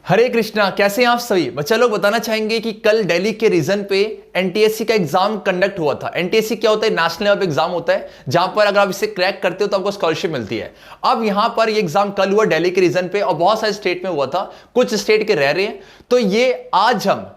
हरे कृष्णा, कैसे हैं आप सभी। बच्चा लोग बताना चाहेंगे कि कल दिल्ली के रीजन पे एनटीएससी का एग्जाम कंडक्ट हुआ था। एनटीएससी क्या होता है? नेशनल लेवल पे एग्जाम होता है, जहां पर अगर आप इसे क्रैक करते हो तो आपको स्कॉलरशिप मिलती है। अब यहां पर ये एग्जाम कल हुआ दिल्ली के रीजन पे और बहुत सारे स्टेट में हुआ था, कुछ स्टेट के रह रहे हैं। तो ये आज हम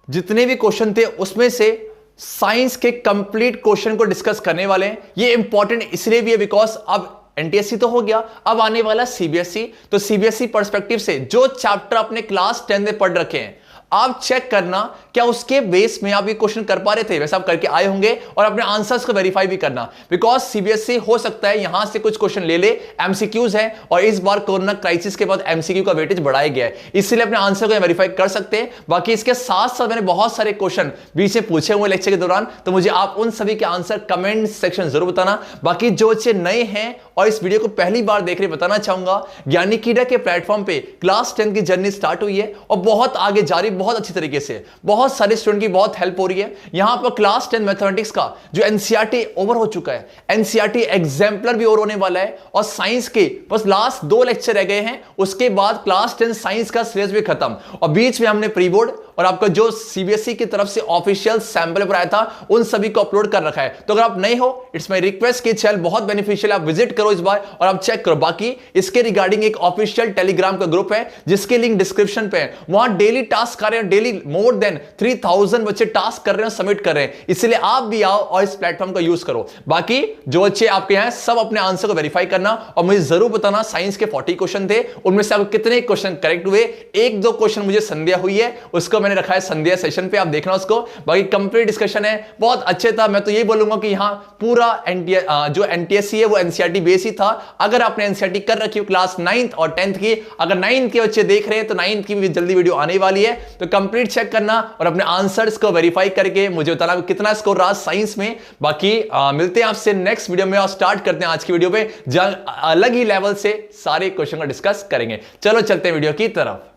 जितने भी क्वेश्चन थे उसमें से साइंस के कंप्लीट क्वेश्चन को डिस्कस करने वाले हैं। ये इंपॉर्टेंट इसलिए भी है बिकॉज अब एनटीएससी तो हो गया, अब आने वाला सीबीएसई। तो सीबीएसई पर्सपेक्टिव से जो चैप्टर अपने क्लास 10 में पढ़ रखे हैं आप चेक करना क्या उसके बेस में आप ये क्वेश्चन कर पा रहे थे, वैसे आप करके आए होंगे, और अपने आंसर्स को वेरीफाई भी करना। बिकॉज सीबीएसई हो सकता है यहां से कुछ क्वेश्चन ले ले, एमसीक्यूज है, और इस बार कोरोना क्राइसिस के बाद एमसीक्यू का वेटेज बढ़ाया गया है, इसलिए अपने आंसर को वेरीफाई कर सकते हैं। बाकी इसके साथ साथ मैंने बहुत सारे क्वेश्चन बीच में पूछे हुए लेक्चर के दौरान, तो मुझे आप उन सभी के आंसर कमेंट सेक्शन जरूर बताना। बाकी जो बच्चे नए हैं और इस वीडियो को पहली बार देख रहे, बताना चाहूंगा ज्ञानिकीडा के प्लेटफॉर्म पे क्लास 10 की जर्नी स्टार्ट हुई है और बहुत आगे जा रही, बहुत अच्छी तरीके से। बहुत सारे स्टूडेंट की बहुत हेल्प हो रही है। यहां पर क्लास 10 मैथमेटिक्स का जो एनसीईआरटी ओवर हो चुका है, एनसीईआरटी एग्जाम्पलर भी ओवर होने वाला है, और साइंस के बस लास्ट 2 लेक्चर रह गए हैं, उसके बाद क्लास 10 साइंस का सिलेबस भी खत्म। और बीच में हमने प्री बोर्ड और आपका जो सीबीएसई की तरफ से ऑफिशियल सैंपल पर आया था उन सभी को अपलोड कर रखा है। तो अगर आप नए हो, इट्स माय रिक्वेस्ट कि चैनल बहुत बेनिफिशियल, आप विजिट करो इस बार और आप चेक करो। बाकी इसके रिगार्डिंग एक ऑफिशियल टेलीग्राम का ग्रुप है जिसके लिंक डिस्क्रिप्शन पे है। वहां डेली टास्क कर रहे हैं, डेली मोर देन 3000 बच्चे टास्क कर रहे हैं, सबमिट कर रहे हैं, इसलिए आप भी आओ और इस प्लेटफॉर्म का यूज करो। बाकी जो बच्चे आपके हैं सब अपने आंसर को वेरीफाई करना और मुझे जरूर बताना। साइंस के 40 क्वेश्चन थे, उनमें से आपको कितने क्वेश्चन करेक्ट हुए। 1-2 क्वेश्चन मुझे संदेह हुई है, उसको मैंने रखा है संदेह सेशन पे, आप देखना उसको। बाकी कंप्लीट डिस्कशन है, बहुत अच्छे था। मैं तो ये बोलूंगा कि यहां पूरा जो एनटीएससी है वो एनसीईआरटी बेस ही था। अगर आपने एनसीईआरटी कर रखी हो क्लास 9th और 10th की, अगर 9th के बच्चे देख रहे हैं तो 9th की भी जल्दी वीडियो आने वाली है, तो कंप्लीट चेक करना और अपने आंसर्स को वेरीफाई करके मुझे बताना कितना स्कोर रहा साइंस में। बाकी मिलते हैं आपसे नेक्स्ट वीडियो में और स्टार्ट करते हैं आज की वीडियो पे, जहां अलग ही लेवल से सारे क्वेश्चन को डिस्कस करेंगे। चलो चलते हैं वीडियो की तरफ।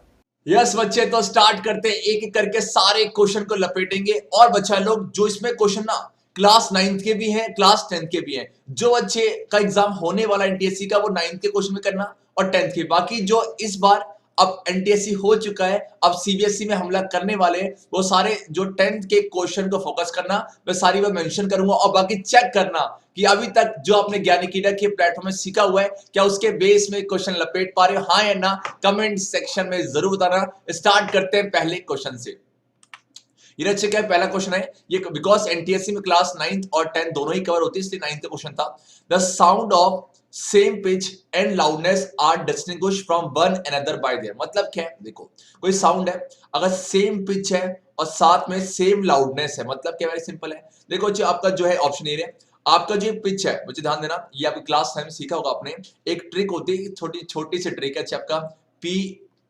यस बच्चे, तो स्टार्ट करते हैं, एक एक करके सारे क्वेश्चन को लपेटेंगे। और बच्चा लोग जो इसमें क्वेश्चन ना क्लास 9th के भी हैं, क्लास 10th के भी हैं, जो बच्चे का एग्जाम होने वाला एनटीएससी का वो 9th के क्वेश्चन में करना और 10th के। बाकी जो इस बार अब एनटीएससी हो चुका है, अब सीबीएसई में हमला करने वाले वो सारे जो 10th के क्वेश्चन को फोकस करना, मैं सारी बात मेंशन करूंगा। और बाकी चेक करना कि अभी तक जो आपने ज्ञानिकीडा के प्लेटफॉर्म में सीखा हुआ है क्या उसके बेस में क्वेश्चन लपेट पा रहे हो, हाँ या ना, कमेंट सेक्शन में जरूर बताना। स्टार्ट करते हैं पहले क्वेश्चन से। ये अच्छे क्या पहला क्वेश्चन है ये, बिकॉज एनटीएससी में क्लास 9th और 10th दोनों ही कवर होती है, इसलिए 9th का क्वेश्चन था। The sound of same pitch and loudness are distinguish from one another by their. मतलब क्या है, देखो कोई साउंड है, अगर सेम पिच है और साथ में सेम लाउडनेस है, मतलब क्या, वेरी सिंपल है। देखो जी, आपका जो है ऑप्शन ए है, आपका जो पिच है, मुझे ध्यान देना, ये आपकी क्लास टाइम सीखा होगा आपने, एक ट्रिक होती है, छोटी छोटी सी ट्रिक है आपका पी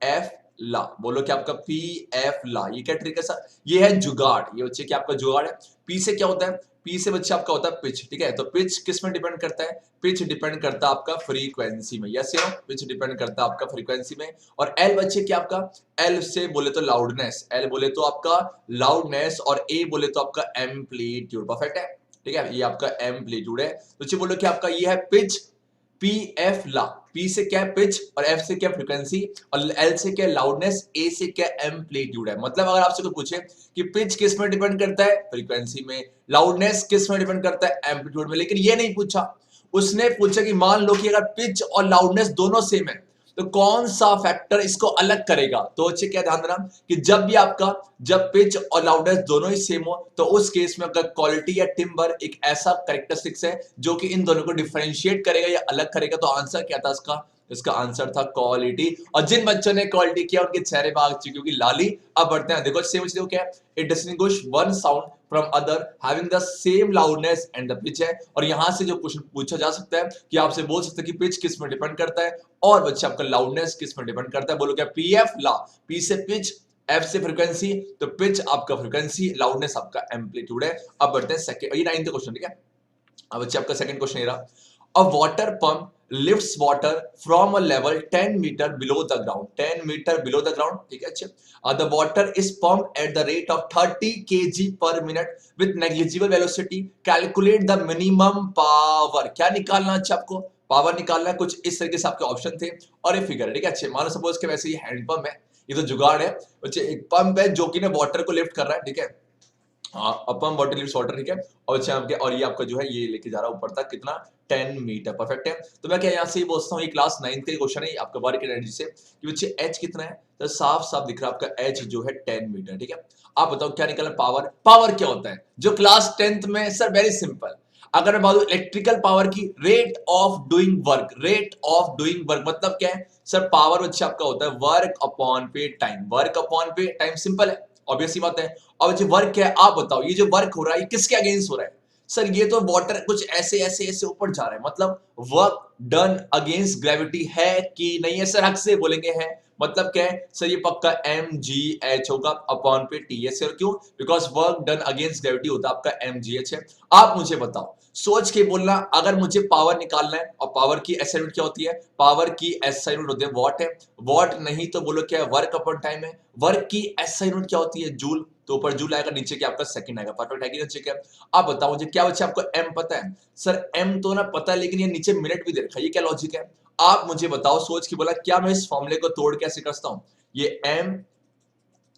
एफ ला। बोलो कि आपका पी एफ ला, ये क्या ट्रिक है सर? ये है जुगाड़, ये बच्चे क्या आपका जुगाड़ है। पी से क्या होता है? पी से बच्चे आपका होता है पिच, ठीक है। तो पिच किस में डिपेंड करता है? पिच डिपेंड करता है आपका फ्रीक्वेंसी में, यस या नो? पिच डिपेंड करता है आपका फ्रीक्वेंसी में। और एल बच्चे क्या आपका? एल से बोले तो लाउडनेस, एल बोले तो आपका लाउडनेस, और ए बोले तो आपका एम्पलीट्यूड। परफेक्ट है, ठीक है, ये आपका एम्पलीट्यूड है। तो बच्चे बोलो कि आपका ये है पिच, पी एफ ला। पी से क्या पिच और एफ से क्या फ्रीक्वेंसी और एल से क्या लाउडनेस, ए से क्या एम्पलीट्यूड है। मतलब अगर आपसे कोई पूछे कि पिच किस में डिपेंड करता है? फ्रीक्वेंसी में। लाउडनेस किस में डिपेंड करता है? एम्पलीट्यूड में। लेकिन ये नहीं पूछा, उसने पूछा कि मान लो कि अगर पिच और लाउडनेस दोनों सेम है तो कौन सा फैक्टर इसको अलग करेगा। तो अच्छे क्या ध्यान देना कि जब भी आपका जब पिच और लाउडनेस दोनों ही सेम हो तो उस केस में आपका क्वालिटी या टिम्बर एक ऐसा कैरेक्टरिस्टिक्स है जो कि इन दोनों को डिफरेंशिएट करेगा या अलग करेगा। तो आंसर क्या था इसका? इसका आंसर था क्वालिटी। और जिन बच्चों ने क्वालिटी किया उनके चेहरे भाग चुके क्योंकि लाली। अब बढ़ते हैं, देखो सेम चीज क्या है, it distinguish one sound from other having the same loudness and the pitch है। और यहां से जो क्वेश्चन पूछा जा सकता है कि आपसे बोल सकते हैं कि पिच किस में डिपेंड करता है और बच्चे आपका लाउडनेस किस में डिपेंड करता है। बोलो क्या? पी एफ ला, पी से पिच, एफ से फ्रीक्वेंसी, तो पिच आपका फ्रीक्वेंसी, लाउडनेस आपका एम्पलीट्यूड है। अब बढ़ते हैं सेकंड, ये 9th क्वेश्चन, ठीक है। अब बच्चे आपका सेकंड क्वेश्चन ये रहा, अ water pump lifts water from a level 10 meter below the ground, 10 meter below the ground, ठीक है। अच्छा, the water is pumped at the rate of 30 kg per minute with negligible velocity, calculate the minimum power। क्या निकालना है आपको? Power निकालना है। कुछ इस तरीके से आपके ऑप्शन थे और ये फिगर है, ठीक है। अच्छे, मानो सपोज के वैसे ये हैंडपंप है, ये तो जुगाड़ है बच्चे। एक पंप है जो कि ना वाटर को लिफ्ट कर रहा है, ठीक है, पंप वाटर लिफ्ट वाटर, ठीक है। और अच्छा आपके, और ये आपका जो है ये लेके जा रहा है ऊपर तक, कितना 10 मीटर, परफेक्ट है। तो मैं क्या यहाँ से ही बोलता हूँ, ये क्लास 9th का क्वेश्चन है आपका वर्क एनर्जी से कि बच्चे एच कितना है, तो साफ साफ दिख रहा है आपका एच जो है 10 मीटर, ठीक है। आप बताओ क्या निकला पावर, पावर क्या होता है जो क्लास 10th में, सर वेरी सिंपल, अगर मैं बात इलेक्ट्रिकल पावर की, rate of doing work, rate of doing work मतलब क्या है सर, पावर बच्चे आपका होता है वर्क अपॉन पे टाइम, वर्क अपॉन पे टाइम, सिंपल है, ऑब्वियस सी बात है। और जो वर्क है, आप बताओ ये जो वर्क हो रहा है ये किसके अगेंस्ट हो रहा है सर, ये तो वाटर कुछ ऐसे ऐसे ऐसे ऊपर जा रहा है, मतलब वर्क डन अगेंस्ट ग्रेविटी है कि नहीं है सर, हक से बोलेंगे है, मतलब क्या है सर, ये पक्का एम जी एच होगा अपॉन पे टी एस, क्यों, because work done against gravity होता है आपका एम जी एच है। आप मुझे बताओ, सोच के बोलना, अगर मुझे पावर निकालना है, और पावर की एसआई यूनिट क्या होती है, पावर की एसआई यूनिट होती है वॉट है, वॉट नहीं तो बोलो क्या है, वर्क अपॉन टाइम है, वर्क की एसआई यूनिट क्या होती है, जूल, तो ऊपर जूल आएगा, नीचे क्या आपका सेकंड आएगा, परफेक्ट है कि नीचे क्या। आप बताओ मुझे क्या बच्चे आपको एम पता है सर, एम तो ना पता है, लेकिन ये नीचे मिनट भी दे रखा है, ये क्या लॉजिक है, आप मुझे बताओ सोच के बोला, क्या मैं इस फॉर्मूले को तोड़ कैसे करता हूं, ये एम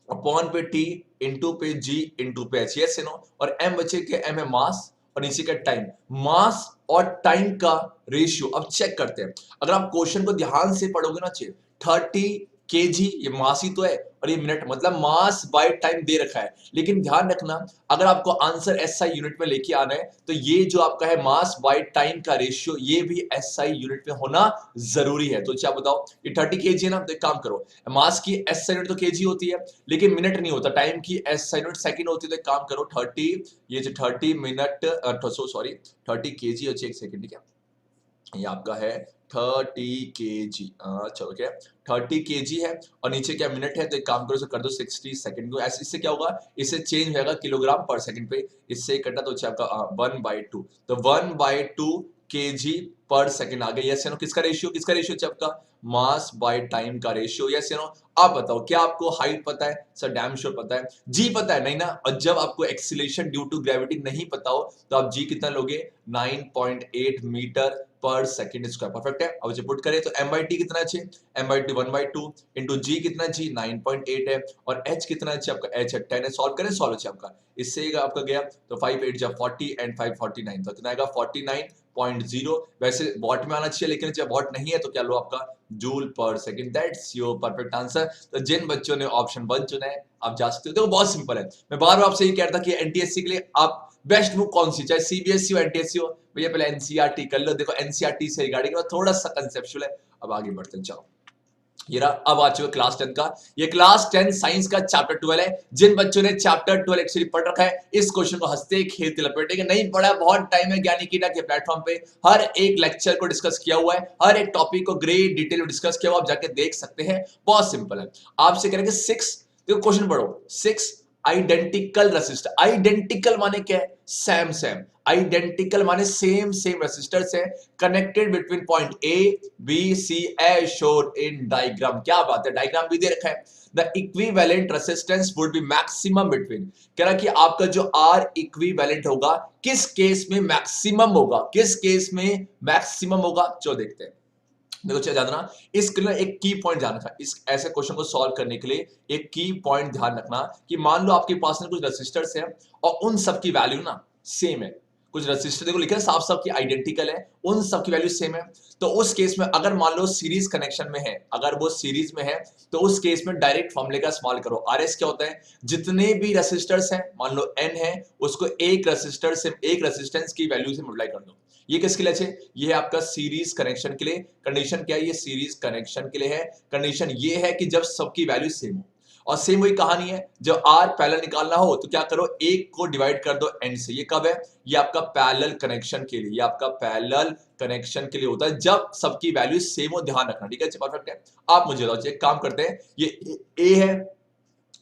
अपॉन पे टी इंटू पे जी इंटू पे एच, यस नो, और एम बचे के एम है मास और नीचे का टाइम, मास और टाइम का रेशियो। अब चेक करते हैं, अगर आप क्वेश्चन को ध्यान से पढ़ोगे ना, 30 केजी, ये मास ही तो है, और ये मिनट, मतलब मास बाय टाइम दे रखा है, लेकिन ध्यान रखना अगर आपको आंसर एसआई यूनिट में लेके आना है तो ये जो आपका है मास बाय टाइम का रेशियो, ये भी एसआई यूनिट में होना जरूरी है। तो क्या बताओ, ये 30 केजी है ना, तो एक काम करो, मास की एसआई यूनिट तो केजी होती है, लेकिन मिनट नहीं होता, टाइम की एसआई यूनिट सेकंड होती है, तो एक काम करो 30, ये जो 30 मिनट, सॉरी 30 केजी, एक सेकंड, ठीक है, ये आपका है 30 केजी, चलो क्या 30 केजी है, और नीचे क्या मिनट है, तो एक काम करो इसे कर दो 60 सेकंड को, ऐसे इससे क्या होगा, इससे चेंज हो जाएगा किलोग्राम पर सेकंड पे, इससे कटा तो आपका 1/2, तो 1/2 केजी पर सेकंड आ गया, यस नो, किसका रेशियो आपका मास बाय टाइम का रेशियो, यस नो। आप बताओ क्या आपको हाइट पता है सर, डैम श्योर पता है, जी पता है नहीं ना, और जब आपको एक्सीलरेशन ड्यू टू ग्रेविटी नहीं पता हो तो आप जी कितना लोगे, 9.8 metre per second square, perfect है। अब इसे पुट करें तो m by t कितना है, m by t 1/2 इंटू जी कितना, जी 9.8 है, और h कितना है आपका, h है 10 है, सॉल्व करें, सॉल्व है आपका, इससे आपका गया तो 5 8 जा 40 एंड 5 49, तो कितना आएगा 49.0, वैसे वॉट में आना चाहिए, लेकिन जब वॉट नहीं है तो क्या लो आपका जूल पर second, that's your perfect answer. तो जिन बच्चों ने ऑप्शन 1 चुना है आप जा सकते हो, देखो बहुत सिंपल है, मैं बार बार आपसे ये कह रहा था कि एनटीएससी के लिए आप बेस्ट बुक कौन सी, चाहे सीबीएसई हो एनटीएससी हो, भैया पहले एनसीईआरटी कर लो, देखो एनसीईआरटी से रिगार्डिंग थोड़ा सा कंसेप्चुअल है। अब आगे बढ़ते जाओ, ये रहा, अब आ चुके क्लास 10 का, ये क्लास 10 साइंस का चैप्टर 12 है। जिन बच्चों ने चैप्टर 12 एक्चुअली पढ़ रखा है, इस क्वेश्चन को हंसते खेलते लपेटेंगे, नहीं पढ़ा बहुत टाइम है, ज्ञानी कीटा के प्लेटफॉर्म पे हर एक लेक्चर को डिस्कस किया हुआ है, हर एक टॉपिक को ग्रेट डिटेल में डिस्कस किया हुआ, आप जाके देख सकते हैं, बहुत सिंपल है। आपसे करेंगे 6, देखो क्वेश्चन पढ़ो, 6 आइडेंटिकल रेसिस्टर, आइडेंटिकल माने क्या है, सेम सेम, आइडेंटिकल माने सेम सेम रेसिस्टर्स है, connected between point A B C as shown in diagram, क्या बात है, डायग्राम भी दे रखा है। The equivalent resistance would be maximum between, कह रहा कि आपका जो आर इक्विवेलेंट होगा किस केस में मैक्सिमम होगा, किस केस में मैक्सिमम होगा, चलो देखते हैं। देखो क्या जानना, इसके लिए एक की पॉइंट ध्यान रखना, इस ऐसे क्वेश्चन को सॉल्व करने के लिए एक की पॉइंट ध्यान रखना कि मान लो आपके पास में कुछ रेसिस्टर्स हैं और उन सब की वैल्यू ना सेम है, कुछ रेसिस्टर देखो लिखा है साफ साफ की आइडेंटिकल है, उन सब की वैल्यू सेम है, तो उस केस में अगर मान लो सीरीज कनेक्शन में है, अगर वो सीरीज में है तो उस केस में डायरेक्ट फॉर्मूले का इस्तेमाल करो, आरएस क्या होता है, जितने भी रेसिस्टर्स हैं मान लो एन है, उसको एक रेसिस्टर से एक रेसिस्टेंस की वैल्यू से मल्टीप्लाई कर दो। ये किसके लिए है, ये है आपका सीरीज कनेक्शन के लिए, कंडीशन क्या है, ये सीरीज कनेक्शन के लिए है, कंडीशन ये है कि जब सबकी वैल्यू सेम हो, और सेम वही कहानी है, जब आर पैरेलल निकालना हो तो क्या करो, एक को डिवाइड कर दो एन से, ये कब है, ये आपका पैरेलल कनेक्शन के लिए, ये आपका पैरेलल कनेक्शन के लिए होता है जब सबकी वैल्यू सेम हो, ध्यान रखना, ठीक है, परफेक्ट है। आप मुझे बताओ, एक काम करते हैं, ये ए है,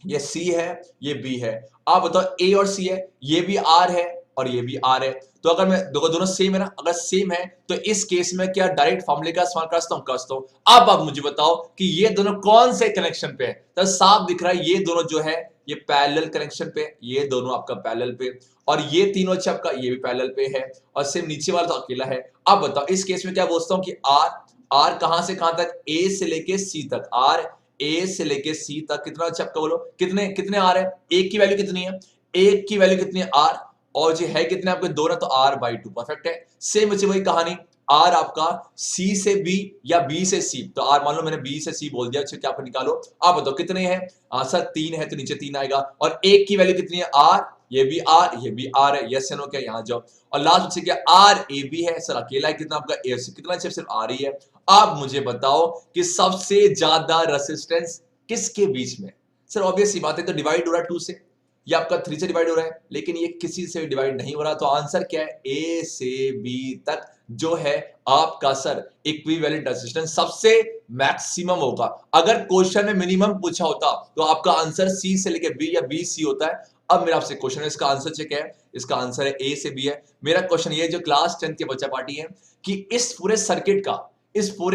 ये सी है, ये बी है, आप बताओ ए और सी है, ये भी आर है और ये भी आर है, तो अगर मैं दोनों सेम है ना, अगर सेम है तो इस केस में क्या डायरेक्ट फॉर्मूले का इस्तेमाल करता हूं। अब आप मुझे बताओ कि ये दोनों कौन से कनेक्शन पे है, तो साफ दिख रहा है ये दोनों जो है ये पैरेलल कनेक्शन पे, ये दोनों आपका पैरेलल पे, और ये तीनों अच्छा आपका ये भी पैरेलल पे है, और सेम नीचे वाला तो अकेला है। अब बताओ इस केस में क्या बोलता हूं कि आर, आर कहां से कहां तक, ए से लेके सी तक, आर ए से लेके सी तक कितना अच्छा आपका बोलो कितने कितने आर है, एक की वैल्यू कितनी है, एक की वैल्यू कितनी है आर, और जो है कितने आपके दो ना तो आर बाई टू, परफेक्ट है। सेम बच्चे वही कहानी, आर आपका सी से बी या बी से सी, तो आर मान लो मैंने बी से सी बोल दिया, अच्छा क्या आप निकालो, आप बताओ कितने हैं, सर 3 है तो नीचे 3 आएगा, और एक की वैल्यू कितनी है आर, ये भी आर ये भी आर है, यस नो क्या, यहां जाओ, और लास्ट बच्चे क्या आर ए बी है, सर अकेला है कितना आपका ए, कितना सिर्फ आर ही है। आप मुझे बताओ कि सबसे ज्यादा रेसिस्टेंस किसके बीच में, सर ऑब्वियस सी बात है, तो डिवाइड हो रहा है 2 से, ये आपका 3 से डिवाइड हो रहा है, लेकिन ये किसी से डिवाइड नहीं हो रहा, तो आंसर क्या है, ए से बी तक जो है आपका सर इक्विवेलेंट रेजिस्टेंस सबसे मैक्सिमम होगा। अगर क्वेश्चन में मिनिमम पूछा होता तो आपका आंसर सी से लेके बी या बी सी होता है। अब मेरा आपसे क्वेश्चन है, इसका आंसर चेक है, इसका आंसर है ए से बी है। मेरा क्वेश्चन ये जो क्लास 10 के बच्चा पार्टी है कि इस पूरे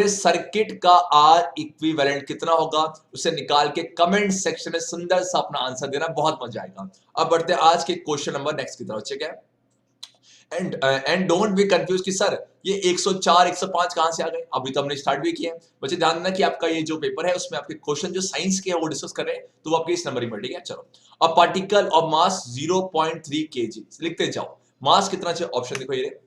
सर्किट का आर इक्विवेलेंट कितना होगा, उसे निकाल के कमेंट सेक्शन में सुंदर सा अपना आंसर देना, बहुत मजा आएगा। अब बढ़ते हैं आज के क्वेश्चन नंबर नेक्स्ट की तरफ, ठीक है। एंड डोंट बी कंफ्यूज कि सर ये 104 105 कहां से आ गए, अभी तो हमने स्टार्ट भी किया है। बच्चे ध्यान देना कि आपका ये जो पेपर है उसमें आपके क्वेश्चन जो साइंस के है वो डिस्कस कर रहे हैं, तो वो आपके इस नंबर में, ठीक है। चलो, a particle of mass 0.3 kg, लिखते जाओ। मास कितना चाहिए, ऑप्शन देखो ये,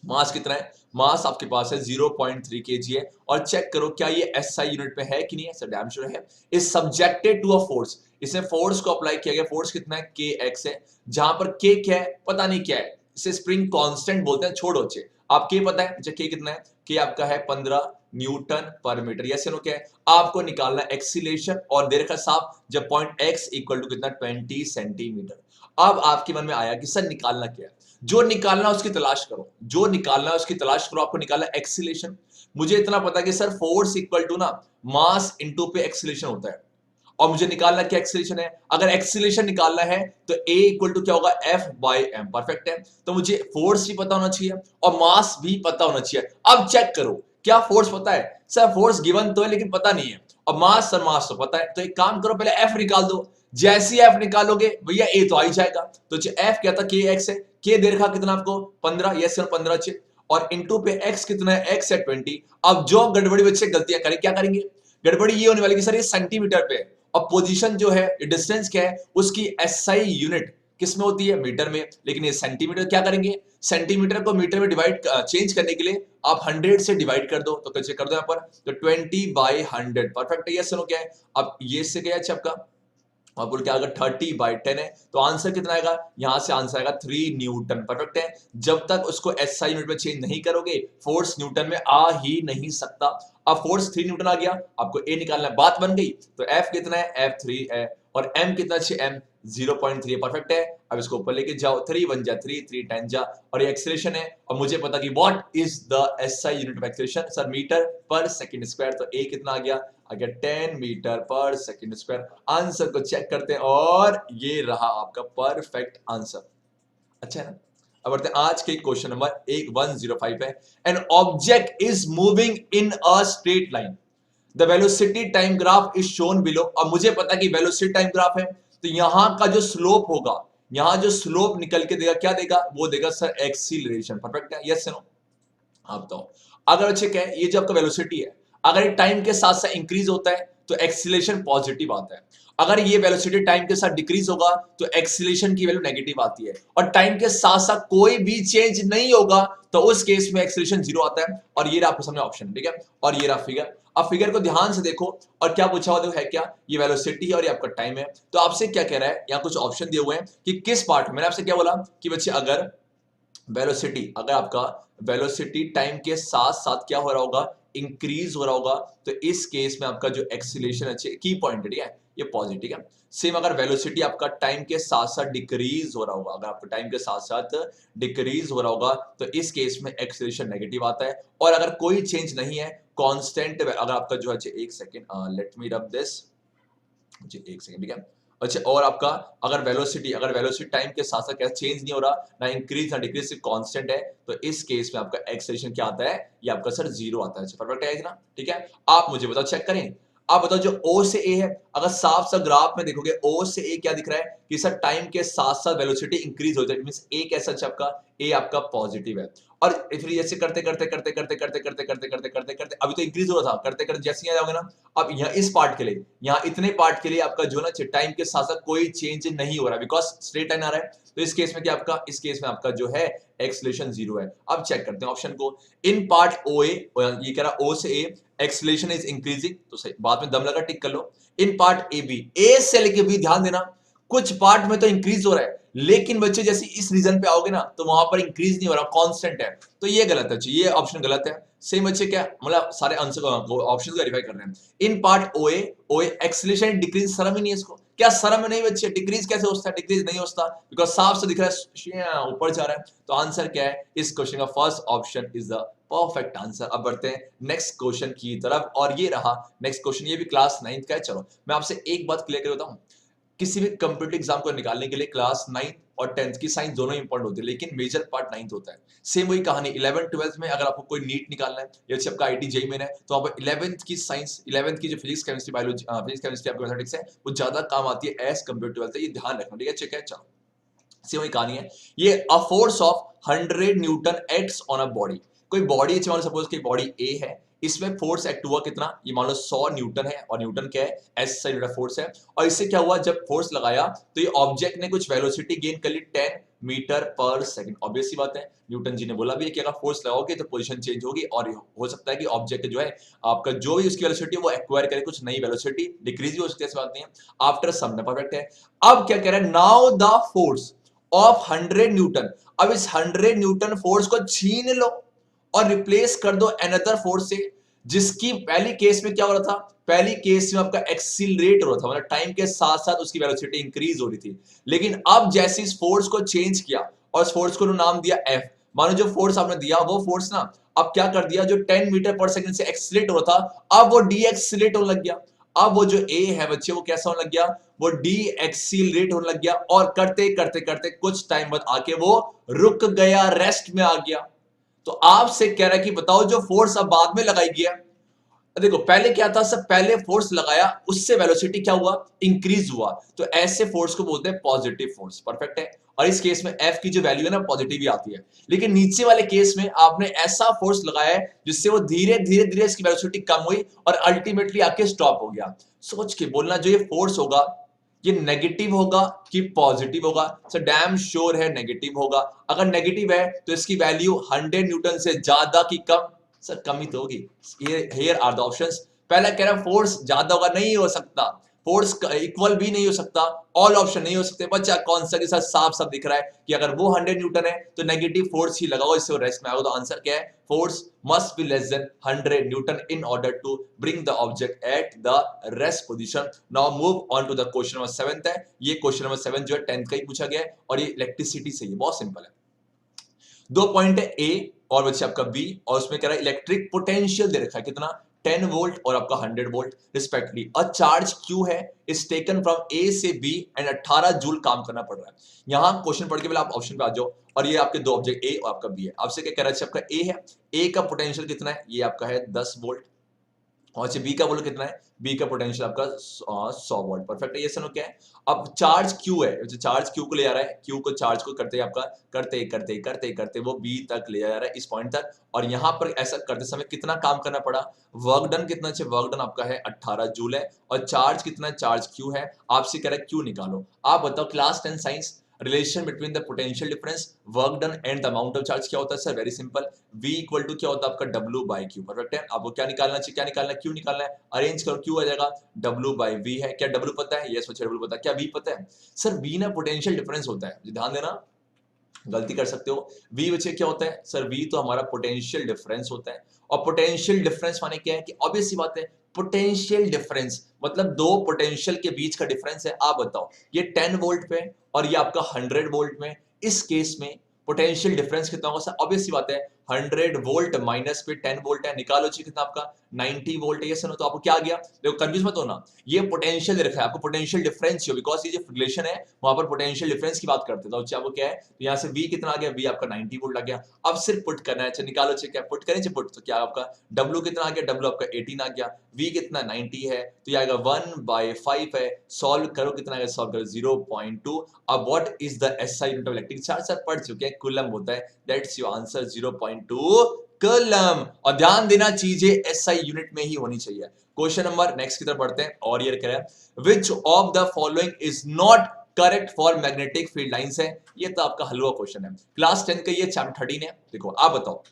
मास कितना है, मास आपके पास है 0.3 kg है, और चेक करो क्या ये एसआई यूनिट पे है कि नहीं है, सर डैम श्योर है। Is subjected to a force, इसमें फोर्स को अप्लाई किया गया, फोर्स कितना है kx है, जहां पर k क्या है पता नहीं क्या है, इसे स्प्रिंग कांस्टेंट बोलते हैं, छोड़ो अच्छे, आप k पता है, अच्छा k कितना है, k आपका है 15 न्यूटन पर मीटर, यस नो क्या है, आपको निकालना एक्सीलरेशन, और दे रखा साफ जब पॉइंट x इक्वल टू कितना 20 सेंटीमीटर। अब आपके मन में आया कि सर निकालना क्या है, जो निकालना उसकी तलाश करो, जो निकालना उसकी तलाश करो, आपको निकालना एक्सीलरेशन। मुझे इतना पता कि सर फोर्स इक्वल टू ना मास इनटू पे एक्सीलरेशन होता है, और मुझे निकालना क्या एक्सीलरेशन है, अगर एक्सीलरेशन निकालना है तो a इक्वल टू क्या होगा F बाई एम, परफेक्ट है। तो मुझे फोर्स भी पता होना चाहिए और मास भी पता होना चाहिए। अब चेक करो क्या फोर्स पता है, सर फोर्स गिवन तो है लेकिन पता नहीं है, और मास सर मास तो पता है, तो एक काम करो पहले F निकाल दो, जैसी F निकालोगे भैया A तो आ ही जाएगा। तो F क्या था kx है, k दे रखा कितना आपको 15, यस सर 15 अच्छे, और इनटू पे x कितना है, x है 20। अब जो गड़बड़ी बच्चे गलतियां करें क्या करेंगे, गड़बड़ी ये होने वाली कि सर ये सेंटीमीटर पे है, और पोजीशन जो है डिस्टेंस क्या है उसकी एसआई यूनिट किस में होती है, मीटर में, लेकिन ये सेंटीमीटर, क्या करेंगे सेंटीमीटर को मीटर में डिवाइड चेंज करने के लिए आप 100 से डिवाइड कर दो, तो कैसे कर दो यहाँ पर, तो 20 बाई 100, परफेक्ट है, ये सुनो क्या है, अब ये से क्या है आपका, और बोल क्या अगर 30 बाई 10 है तो आंसर कितना आएगा, यहां से आंसर आएगा 3 न्यूटन, परफेक्ट है। जब तक उसको एसआई यूनिट में चेंज नहीं करोगे फोर्स न्यूटन में आ ही नहीं सकता। अब फोर्स 3 न्यूटन आ गया, आपको ए निकालना है, बात बन गई। तो एफ कितना है, एफ 3 है, और एम कितना है, एम 0.3 है, परफेक्ट है। अब इसको ऊपर लेके जाओ, 3 1 जा 3, 3 10 जा, और ये एक्सीलरेशन है, और मुझे पता कि what is the SI unit of acceleration, sir metre per second square, तो ए कितना आ गया 10 metre per second square. Answer को चेक करते हैं, और ये रहा आपका परफेक्ट आंसर, अच्छा है ना। अब बढ़ते हैं आज के क्वेश्चन नंबर 105 है, an object is moving in a straight line, the velocity time graph is shown below. अब मुझे पता कि वेलोसिटी टाइम ग्राफ है, तो यहां का जो स्लोप होगा, यहां जो स्लोप निकल के देगा क्या देगा, वो देगा सर एक्सीलरेशन, परफेक्ट है, यस नो। आप बताओ, अगर अच्छे क्या है, ये जो आपका वेलोसिटी है अगर ये टाइम के साथ साथ इंक्रीज होता है तो एक्सीलरेशन पॉजिटिव आता है, अगर ये वेलोसिटी टाइम के साथ डिक्रीज होगा तो एक्सीलरेशन की वैल्यू नेगेटिव आती है, और टाइम के साथ साथ कोई भी चेंज नहीं होगा तो उस केस में एक्सीलरेशन 0 आता है। और ये रहा आपके सामने ऑप्शन, ठीक है, और ये रहा फिगर। अब फिगर को ध्यान से देखो, और क्या पूछा हुआ है, क्या ये वेलोसिटी है और ये आपका टाइम है, तो आपसे क्या कह रहा है, यहाँ कुछ ऑप्शन दिए हुए हैं कि किस पार्ट में, मैंने आपसे क्या बोला कि बच्चे अगर वेलोसिटी, अगर आपका वेलोसिटी टाइम के साथ साथ क्या हो रहा होगा, इंक्रीज हो रहा होगा, तो इस केस में आपका जो एक्सीलरेशन अच्छे की पॉइंट है, ये पॉजिटिव है। सेम अगर वेलोसिटी आपका टाइम के साथ साथ डिक्रीज हो रहा होगा, अगर आपका टाइम के साथ साथ डिक्रीज हो रहा होगा तो इस केस में एक्सीलरेशन नेगेटिव आता है। और अगर कोई चेंज नहीं है, कांस्टेंट, अगर आपका जो है, एक second let me rub this, एक सेकंड, ठीक है। अच्छा, और आपका अगर वेलोसिटी टाइम के साथ साथ क्या चेंज नहीं हो रहा, ना इंक्रीज ना डिक्रीज, सिर्फ कांस्टेंट है, तो इस केस में आपका एक्सेलरेशन क्या आता है, ये आपका सर 0 आता है, परफेक्ट है ना, ठीक है। आप मुझे बताओ, चेक करें, आप बताओ जो O से A है, अगर साफ सा ग्राफ में देखोगे O से A क्या दिख रहा है कि सर टाइम के साथ साथ वेलोसिटी इंक्रीज हो जाए, मींस ए कैसा है आपका, ए आपका पॉजिटिव है। और फिर जैसे करते करते करते करते करते करते करते करते करते करते अभी तो इंक्रीज हो रहा था, करते करते जैसे ही जाओगे ना, अब यहाँ इस पार्ट के लिए, यहाँ इतने पार्ट के लिए आपका जो ना टाइम के साथ साथ कोई चेंज नहीं हो रहा, बिकॉज स्ट्रेट लाइन आ रहा है। तो इस केस में क्या आपका, इस केस में आपका जो है एक्सेलरेशन 0 है। अब चेक करते हैं ऑप्शन को, इन पार्ट ओ ए, ये कह रहा ओ से ए एक्सेलरेशन इज इंक्रीजिंग, तो सही, बाद में दम लगा टिक कर लो। इन पार्ट ए बी, ए से लेके बी, ध्यान देना कुछ पार्ट में तो इंक्रीज हो रहा है, लेकिन बच्चे जैसे इस रीजन पे आओगे ना तो वहां पर इंक्रीज नहीं हो रहा, कांस्टेंट है, तो ये गलत है, ये ऑप्शन गलत है। सेम बच्चे क्या, मतलब सारे आंसर ऑप्शंस वेरीफाई कर रहे हैं। इन पार्ट ओए, ओए एक्सेलरेशन डिक्रीज, शर्म ही नहीं है इसको, क्या शर्म नहीं बच्चे, डिक्रीज कैसे होता है, डिक्रीज नहीं होता, बिकॉज साफ से दिख रहा है ऊपर जा रहा है। तो आंसर क्या है इस क्वेश्चन का, first option is the perfect answer. अब बढ़ते हैं नेक्स्ट क्वेश्चन की तरफ, और ये रहा नेक्स्ट क्वेश्चन, ये भी क्लास 9th का है। चलो मैं आपसे एक बात क्लियर कर देता हूं, किसी भी कंप्यूटर एग्जाम को निकालने के लिए क्लास 9th और 10th की साइंस दोनों इंपॉर्टेंट होती है, लेकिन मेजर पार्ट 9th होता है। सेम वही कहानी 11th 12th में, अगर आपको कोई नीट निकालना है या जैसे आपका आईटी जेईई मेन है, तो आप 11th की साइंस, 11th की जो physics chemistry biology, physics chemistry आपको मैथमेटिक्स है, वो ज्यादा काम आती है एज कंपेयर टू 12th, ये ध्यान रखना, ठीक है, चेक है। चलो सेम वही कहानी है, ये a force of 100 Newton acts on a body, कोई बॉडी है, मान लो सपोज कि बॉडी ए है, इसमें फोर्स एक्ट हुआ कितना, ये मान लो 100 न्यूटन है, और न्यूटन क्या है, एस साइन फोर्स है, और इससे क्या हुआ, जब फोर्स लगाया तो ये ऑब्जेक्ट ने कुछ वेलोसिटी गेन कर ली 10 मीटर पर सेकंड। ऑब्वियस सी बात है, न्यूटन जी ने बोला भी है कि अगर फोर्स लगाओगे तो पोजीशन चेंज होगी, और हो सकता है कि ऑब्जेक्ट जो है आपका जो भी उसकी वेलोसिटी है वो एक्वायर करे कुछ नई वेलोसिटी, डिक्रीज भी हो सकती है, ऐसी बात नहीं है। आफ्टर सम ने परफेक्ट है। अब क्या कह रहा है, now the force of 100 Newton, अब इस 100 न्यूटन फोर्स को छीन लो और रिप्लेस कर दो अनदर फोर्स से, जिसकी पहली केस में क्या हो रहा था, पहली केस में आपका एक्सीलरेट हो रहा था, मतलब टाइम के साथ साथ उसकी वेलोसिटी इंक्रीज हो रही थी। लेकिन अब जैसे इस फोर्स को चेंज किया और इस फोर्स को नाम दिया एफ, मानो जो फोर्स आपने दिया वो फोर्स ना अब क्या कर दिया, जो 10 मीटर पर सेकंड से एक्सीलरेट हो रहा था अब वो डी एक्सीलरेट होने लग गया। अब वो जो ए है बच्चे वो कैसा होने लग गया, वो डी एक्सीलरेट होने लग गया, और करते करते करते कुछ टाइम बाद आके वो रुक गया, रेस्ट में आ गया। तो आपसे कह रहा है कि बताओ जो फोर्स अब बाद में लगाई गया, देखो पहले क्या था, सब पहले फोर्स लगाया उससे वेलोसिटी क्या हुआ, इंक्रीज हुआ, तो ऐसे फोर्स को बोलते हैं पॉजिटिव फोर्स, परफेक्ट है। और इस केस में एफ की जो वैल्यू है ना पॉजिटिव ही आती है। लेकिन नीचे वाले केस में आपने ऐसा फोर्स लगाया है जिससे वो धीरे धीरे धीरे इसकी वेलोसिटी कम हुई और अल्टीमेटली आके स्टॉप हो गया। सोच के बोलना जो ये फोर्स होगा ये नेगेटिव होगा कि पॉजिटिव होगा, सर डैम श्योर है नेगेटिव होगा। अगर नेगेटिव है तो इसकी वैल्यू 100 न्यूटन से ज्यादा की कम, सर कम ही तो होगी। Here are the options. पहला कह रहा है फोर्स ज्यादा होगा, नहीं हो सकता, फोर्स इक्वल भी नहीं हो सकता, ऑल ऑप्शन नहीं हो सकते। बच्चा कौन सा के साथ साफ साफ दिख रहा है कि अगर वो 100 न्यूटन है तो नेगेटिव फोर्स ही लगाओ, इससे वो रेस्ट में आएगा। तो आंसर क्या है, force must be less than 100 newton in order to bring the object at the rest position. Now move on to the question number 7 है। ये क्वेश्चन नंबर 7 जो है 10th का ही पूछा गया है, और ये इलेक्ट्रिसिटी से, ये बहुत सिंपल है। 2 पॉइंट है ए और बच्चे आपका बी, और उसमें कह रहा है इलेक्ट्रिक पोटेंशियल दे रखा है कितना, 10 वोल्ट और आपका 100 volt respectively. A charge Q है इज टेकन फ्रॉम ए से बी एंड 18 जूल काम करना पड़ रहा है। यहां क्वेश्चन पढ़ के पहले आप ऑप्शन पे आ जाओ, और ये आपके दो ऑब्जेक्ट ए और आपका बी है। आपसे क्या कह रहा है, आपका ए है, ए का पोटेंशियल कितना है, ये आपका है 10 वोल्ट, और बी का बोलो कितना है, बी का पोटेंशियल आपका 100 वोल्ट, परफेक्ट है। ये सुनो क्या है, अब चार्ज क्यू है, चार्ज क्यू को ले जा रहा है, क्यू को चार्ज को करते आपका करते करते करते करते वो बी तक ले जा रहा है, इस पॉइंट तक। और यहां पर ऐसा करते समय कितना काम करना पड़ा, वर्क डन कितना है, वर्क डन आपका है 18 जूल है, और चार्ज कितना है, चार्ज क्यू है। आपसे कह रहा है क्यू निकालो। आप बताओ class 10 science, relation between the potential difference, work done and the amount of charge क्या होता है, sir very simple, V equal to क्या होता है आपका W बाई क्यू, परफेक्ट है। आपको क्या निकालना चाहिए, क्या निकालना है, क्यू निकालना है, अरेंज करो, क्यू आ जाएगा, W बाई V है। क्या W पता है, यस बच्चे W पता है। क्या V पता है, सर V ना पोटेंशियल डिफरेंस होता है, ध्यान देना, गलती कर सकते हो। V बच्चे क्या होता है, सर V तो हमारा पोटेंशियल डिफरेंस होता है, और पोटेंशियल डिफरेंस माने क्या है कि ऑब्वियस सी बात है, पोटेंशियल डिफरेंस मतलब दो पोटेंशियल के बीच का डिफरेंस है। आप बताओ ये 10 वोल्ट पे और ये आपका 100 वोल्ट में, इस केस में पोटेंशियल डिफरेंस कितना होगा, सर ऑब्वियस सी बात है 100 वोल्ट माइनस पे 10 वोल्ट है, निकालो चाहिए कितना आपका 90 वोल्ट है। ये सुनो तो आपको क्या आ गया, देखो कंफ्यूज मत होना, ये पोटेंशियल दे रखा है आपको, पोटेंशियल डिफरेंस हो, बिकॉज ये जो रिलेशन है वहां पर पोटेंशियल डिफरेंस की बात करते हैं। तो आपको क्या है, तो यहाँ से V कितना आ गया, V आपका 90 वोल्ट आ गया। अब सिर्फ पुट करना है, अच्छा निकालो चाहिए क्या पुट करें, पुट तो क्या आपका W कितना आ गया, W आपका 18 आ गया, V कितना 90 है तो ये आएगा 1/5 है, सॉल्व करो कितना आएगा, सॉल्व करो 0.2। अब what is the SI unit of electric charge, sir पढ़ चुके हैं, कूलम होता है, दैट्स योर आंसर 0.2 कूलम। और ध्यान देना चीजें SI यूनिट में ही होनी चाहिए। क्वेश्चन नंबर नेक्स्ट की तरफ बढ़ते हैं, और ये कह रहा है which of the following is not correct for magnetic field lines है। ये तो आपका हलवा क्वेश्चन है, क्लास 10 का ये चैप्टर 13 है। देखो आप बताओ,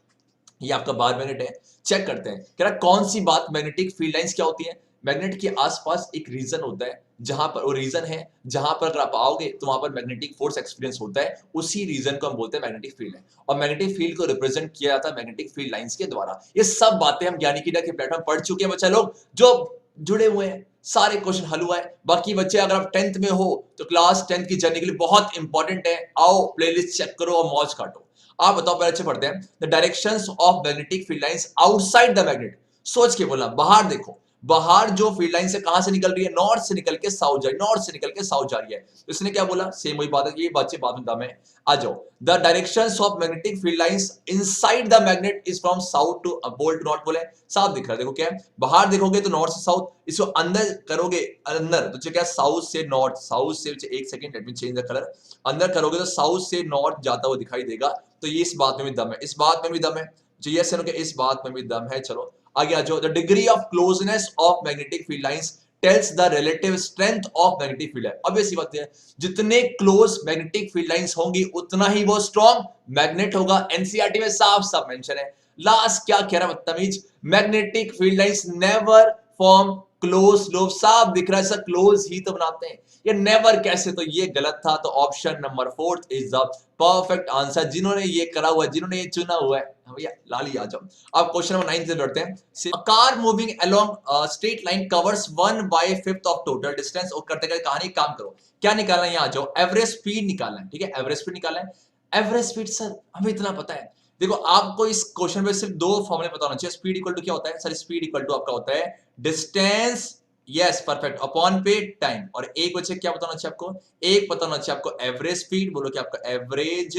ये आपका बार मैग्नेट है, चेक करते हैं कह रहा कौन सी बात, मैग्नेटिक फील्ड लाइंस क्या होती है, मैग्नेट के आसपास एक रीजन होता है जहां पर, वो रीजन है जहां पर अगर आप आओगे तो वहां पर मैग्नेटिक फोर्स एक्सपीरियंस होता है, उसी रीजन को हम बोलते हैं मैग्नेटिक फील्ड है। और मैग्नेटिक फील्ड को रिप्रेजेंट किया जाता है मैग्नेटिक फील्ड लाइंस के द्वारा। ये सब बातें हम ज्ञानी की के प्लेटफॉर्म पढ़ चुके हैं बच्चा लोग, जो जुड़े हुए हैं सारे क्वेश्चन हल हुआ है। बाकी बच्चे अगर आप 10th में हो तो क्लास 10th की जर्नी के लिए बहुत इंपॉर्टेंट है, आओ प्लेलिस्ट चेक करो और मौज काटो। आप बताओ पहले अच्छे पढ़ते हैं, the directions of magnetic field lines outside the magnet. सोच के बोला, बाहर देखो, बाहर जो फील्ड लाइन से कहां से निकल रही है, नॉर्थ से निकल के साउथ जा रही है, नॉर्थ से निकल के साउथ जा रही है। इसने क्या बोला, सेम वही बात है, ये बच्चे बाद में दम है। आ जाओ, the directions of magnetic field lines inside the magnet is from south to pole to north बोले, साफ दिख रहा है। देखो क्या है, बाहर देखोगे तो नॉर्थ से साउथ, इसको अंदर करोगे अंदर तो क्या साउथ से नॉर्थ, साउथ से, एक second let me change the colour, अंदर करोगे तो साउथ से नॉर्थ जाता हुआ दिखाई देगा। तो ये इस बात में भी दम है, इस बात में भी दम है, यस इस बात में भी दम है। चलो आगे आ जाओ, the degree of closeness of magnetic field lines tells the relative strength of magnetic field है। अब ऐसी बात है, जितने क्लोज मैग्नेटिक फील्ड लाइंस होंगी उतना ही वो स्ट्रॉन्ग मैग्नेट होगा। एनसीईआरटी में साफ साफ मेंशन है। लास्ट क्या कह रहा है बदतमीज, magnetic field lines never form close loop, साफ दिख रहा है सर, क्लोज ही तो बनाते हैं, ये नेवर कैसे, तो ये गलत था। तो option number 4 is the perfect answer, जिन्होंने ये करा हुआ है, जिन्होंने ये चुना हुआ है। भैया लाली आ जाओ। अब क्वेश्चन नंबर 9 से बढ़ते हैं। A car moving along straight line covers 1/5 of total distance. और करते करते कहानी काम करो, क्या निकालना है, यहाँ आ जाओ, एवरेज स्पीड निकालना है, ठीक है, एवरेज स्पीड निकालना है। एवरेज स्पीड सर हमें इतना पता है, देखो आपको इस क्वेश्चन में सिर्फ दो फॉर्मूले पता होना चाहिए। स्पीड इक्वल टू क्या होता है सर, स्पीड इक्वल टू आपका होता है डिस्टेंस, यस परफेक्ट, अपॉन पे टाइम। और एक बच्चे क्या बताना चाहिए आपको, एक बताना चाहिए आपको एवरेज स्पीड, बोलो कि आपका average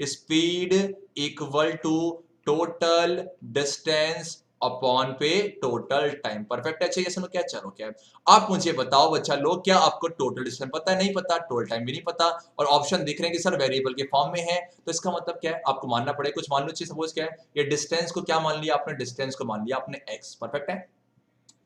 speed equal to total distance upon पे टोटल टाइम। परफेक्ट है, चाहिए क्या, चलो क्या है। आप मुझे बताओ बच्चा लोग, क्या आपको टोटल डिस्टेंस पता है, नहीं पता, टोटल टाइम भी नहीं पता, और ऑप्शन दिख रहे हैं कि सर वेरिएबल के फॉर्म में है, तो इसका मतलब क्या है, आपको मानना पड़ेगा कुछ। मान लो चाहिए, सपोज क्या है, ये डिस्टेंस को क्या मान लिया आपने, डिस्टेंस को मान लिया आपने x, परफेक्ट है,